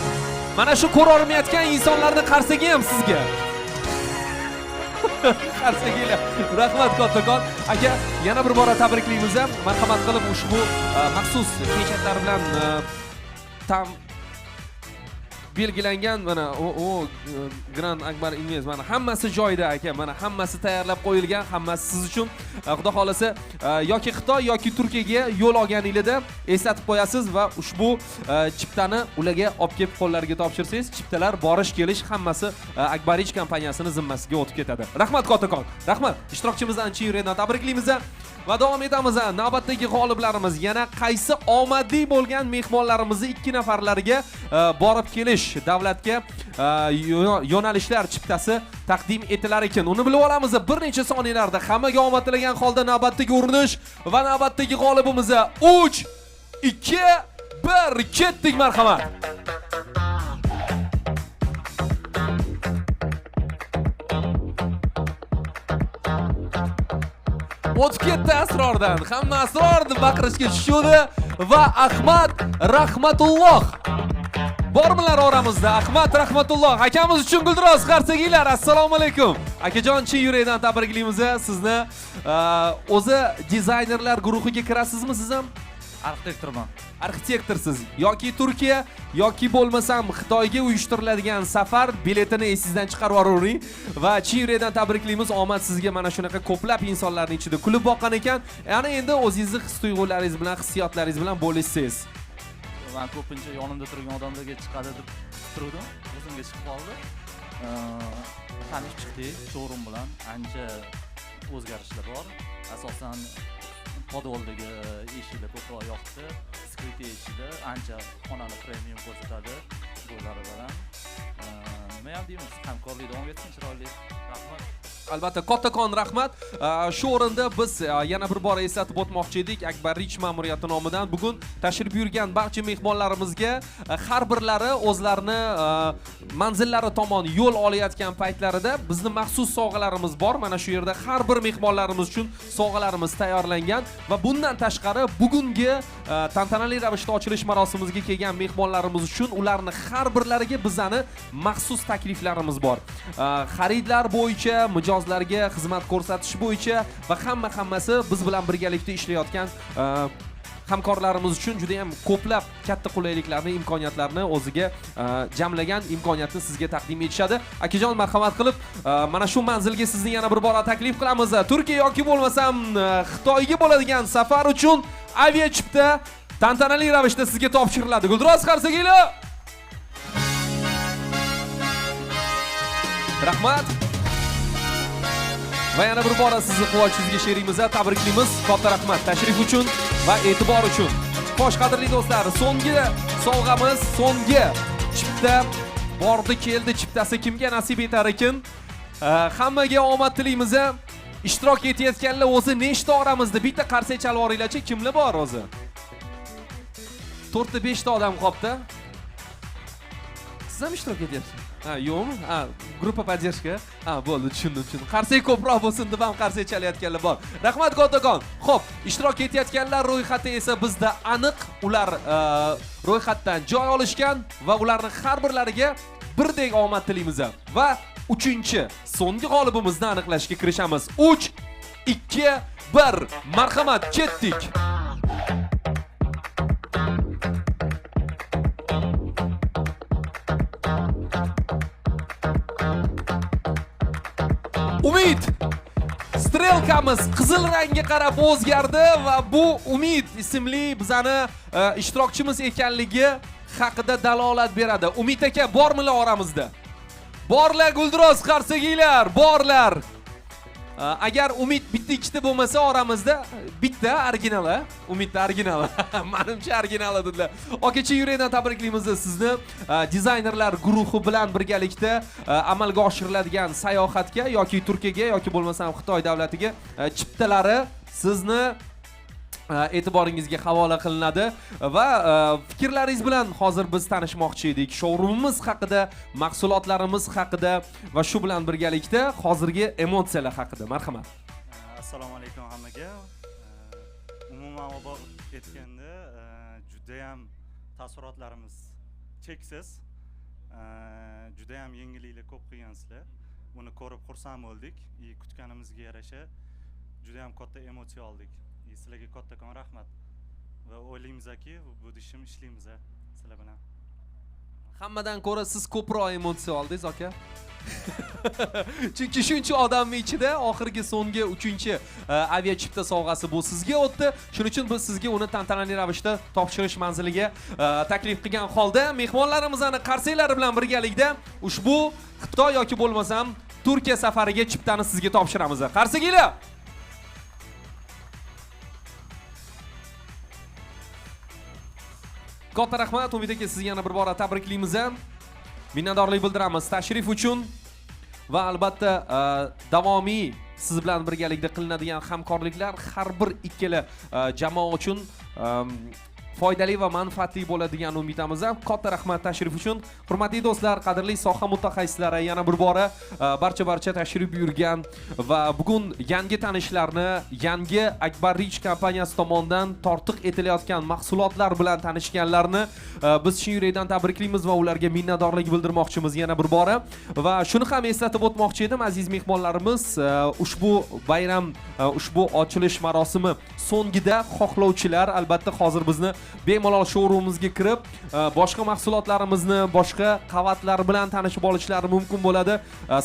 Mana shu ko'ra olmayotgan insonlarning qarsagi ham sizga. Qarsagilar. Rahmat kattakon. Aka, yana bir bora tabriklaymiz ham. Marhamat qilib ushbu maxsus pechatlar bilan belgilangan mana o Grand Akbar Invest mana hammasi joyida aka, mana hammasi tayyorlab qo'yilgan, hammasi siz uchun. Xudo xolasa yoki Xitoy yoki Turkiyaga yo'l olganingizda eslatib qo'yasiz va ushbu chiptani ularga olib kelib qo'llariga topshirsangiz, chiptalar borish kelish hammasi Akbarich kompaniyasini zimmasiga o'tib ketadi. Rahmat kattakon. Rahmat. Ishtirokchimizni chin yurakdan tabriklaymiz. Va davom etamiz. Navbatdagi g'oliblarimiz yana qaysi omadli bo'lgan mehmonlarimizni 2 nafarlarga borib kelish davlatga yo'nalishlar chiptasi taqdim etilar ekan. Uni bilib olamiz. Bir necha soniyalarda hammaga omad tilagan holda navbatdagi urinish va navbatdagi g'olibimiz 3, 2, 1 ketdik, marhamat. o'tib ketdi asrordan. Hamma asrorni baqirishga tushdi va Ahmad Rahmatulloh bormilar oramizda? Ahmad Rahmatulloh akamiz uchun guldiroz qarsakinglar. Assalomu alaykum. Akajon, chin yurakdan tabriklaymiz sizni. O'zi dizaynerlar guruhiga kirasizmi siz ham? Arxitektorman. Arxitektorsiz yoki Turkiya yoki bo'lmasam Xitoyga uyushtiriladigan safar biletini esingizdan chiqarib yuravering va chin yurakdan tabriklaymiz. Omad sizga mana shunaqa ko'plab insonlarning ichida kulib boqqan ekan. Yana endi o'zingizni his-tuyg'ularingiz bilan, hissiyotlaringiz bilan bo'lishsangiz. Men ko'pincha yonimda turgan odamlarga chiqadi deb turdim. O'zimga chiqib qoldi. Tanish chiqdik, showroom bilan ancha o'zgarishlar bor. Asosan podvoldagi eshiklar ko'proq yoqdi. Skriti eshiklar ancha xonani premium ko'rsatadi. Bo'lari bilan. Nima ham deymiz? Hamkorlik davom etsin, chiroyli. Rahmat. Albatta, kattakon rahmat. Shu o'rinda biz yana bir bor eslatib o'tmoqchi edik. Akbar Rich ma'muriyati nomidan bugun tashrif buyurgan barcha mehmonlarimizga har birlari o'zlarini manzillari tomon yo'l olayotgan paytlarida bizni maxsus sovg'alarimiz bor. Mana shu yerda har bir mehmonlarimiz uchun sovg'alarimiz tayyorlangan va bundan tashqari bugungi tantanali ravishda ochilish marosimimizga kelgan mehmonlarimiz uchun ularni har birlariga bizani maxsus takliflarimiz bor. Xaridlar bo'yicha mijozlarga xizmat ko'rsatish bo'yicha va hammasi biz bilan birgalikda ishlayotgan hamkorlarimiz uchun juda ham ko'plab katta qulayliklarni, imkoniyatlarni o'ziga jamlagan imkoniyatni sizga taqdim etishadi. Akajon, marhamat qilib mana shu manzilga sizni yana bir bora taklif qilamiz. Turkiya yoki bo'lmasam Xitoyga bo'ladigan safar uchun avia chipta tantanali ravishda sizga topshiriladi. Guldiroz qarsakinglar. Rahmat. Va yana bir bora sizni quvonchingizni sherimiz, tabriklaymiz. Katta rahmat tashrif uchun va e'tibor uchun. Xo'sh, qadrli do'stlar, so'nggi sovg'amiz, so'nggi chipta bordi keldi. Chiptasi kimga nasib etar ekan? Hammaga omad tilaymiz. Ishtirok etayotganlar o'zi nechta oramizda? Bitta qarsak chalib yuboringlar-chi, kimlar bor o'zi? 4-5 ta odam qolibdi. Siz ham ishtirok etyapsiz? Yo'qmi? Gruppa поддержка. Bo'ldi, tushundim. Qarsak ko'proq bo'lsin deb ham qarsak chalayotganlar bor. Rahmat kattakon. Xo'p, ishtirok etayotganlar ro'yxati esa bizda aniq. Ular ro'yxatdan joy olishgan va ularni har birlariga birdek omad tilaymiz. Va 3-chi, so'nggi g'olibimizni aniqlashga kirishamiz. 3, 2, 1. Marhamat, ketdik. Umid strelkamiz qizil rangga qarab o'zgardi va bu Umid ismli bizani ishtirokchimiz ekanligi haqida dalolat beradi. Umid aka bormilar oramizda? Borlar, guldiroz qarsakinglar, borlar. Agar Umid bitta ikkita bo'lmasa oramizda bitta original, Umidda original. Menimcha original dedilar. Okachi, yurakdan tabriklaymiz sizni. Dizaynerlar guruhi bilan birgalikda amalga oshiriladigan sayohatga yoki Turkiyaga yoki bo'lmasam Xitoy davlatiga chiptalari sizni e'tiboringizga havola qilinadi va fikrlaringiz bilan hozir biz tanishmoqchi edik. Showroomimiz haqida, mahsulotlarimiz haqida va shu bilan birgalikda hozirgi emotsiyalar haqida. Marhamat. Assalomu alaykum hammaga. Umuman olib aytganda juda ham taassurotlarimiz cheksiz. Juda ham yengilliklar ko'p qilgansizlar. Buni ko'rib xursand bo'ldik. Kutganimizga yarasha juda ham katta emotsiya oldik. Sizlarga kattakon rahmat va o'ylaymizki bu ishim ishlaymiz sizlar bilan. Hammadan ko'ra siz ko'proq emotsiya oldingiz aka. Chunki shuncha odamning ichida oxirgi so'nggi 3-chi avia chipta sovg'asi bu sizga o'tdi. Shuning uchun biz sizga uni tantanali ravishda topshirish manziliga taklif qilgan holda mehmonlarimizni qarsaklari bilan birgalikda ushbu Xitoy yoki bo'lmasam Turkiya safariga chiptani sizga topshiramiz. Qarsakinglar. Katta rahmat, Umid aka sizga yana bir bora tabriklaymiz. Minnatdorlik bildiramiz tashrif uchun va albatta davomiy siz bilan birgalikda qilinadigan hamkorliklar har bir ikkala jamoa uchun foydali va manfaatli bo'ladigan umidamiz. Katta rahmat tashrif uchun. Hurmatli do'stlar, qadrli soha mutaxassislari, yana bir bora barcha tashrif buyurgan va bugun yangi tanishlarni, yangi Akbar Rich kompaniyasi tomonidan tortiq etilayotgan mahsulotlar bilan tanishganlarni biz chin yurakdan tabriklaymiz va ularga minnatdorlik bildirmoqchimiz yana bir bora. Va shuni ham eslatib o'tmoqchi edim, aziz mehmonlarimiz, ushbu bayram, ushbu ochilish marosimi so'ngida xohlovchilar albatta hozir bizni bemalol showroomimizga kirib, boshqa mahsulotlarimizni, boshqa qavatlar bilan tanishib olishlari mumkin bo'ladi.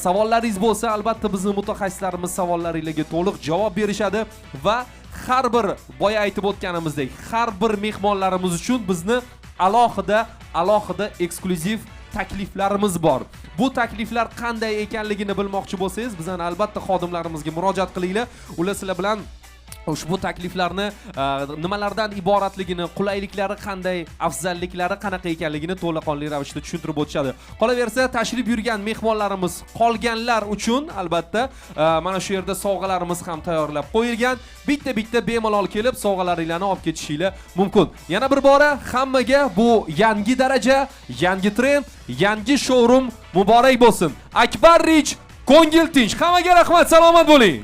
Savollaringiz bo'lsa, albatta bizning mutaxassislarimiz savollaringizga to'liq javob berishadi va har bir boya aytib o'tganimizdek, har bir mehmonlarimiz uchun bizni alohida eksklyuziv takliflarimiz bor. Bu takliflar qanday ekanligini bilmoqchi bo'lsangiz, bizdan albatta xodimlarimizga murojaat qilinglar. Ular sizlar bilan ushbu takliflarni nimalardan iboratligini, qulayliklari qanday, afzalliklari qanaqa ekanligini to'laqonli ravishda tushuntirib o'tishadi. Qolaversa, tashrif yurgan mehmonlarimiz qolganlar uchun albatta mana shu yerda sovg'alarimiz ham tayyorlab qo'yilgan. Bitta bemalol kelib sovg'alaringlarni olib ketishinglar mumkin. Yana bir bora hammaga bu yangi daraja, yangi trend, yangi showroom muborak bo'lsin. Akbar Rich, ko'ngil tinch. Hammaga rahmat, salomat bo'ling.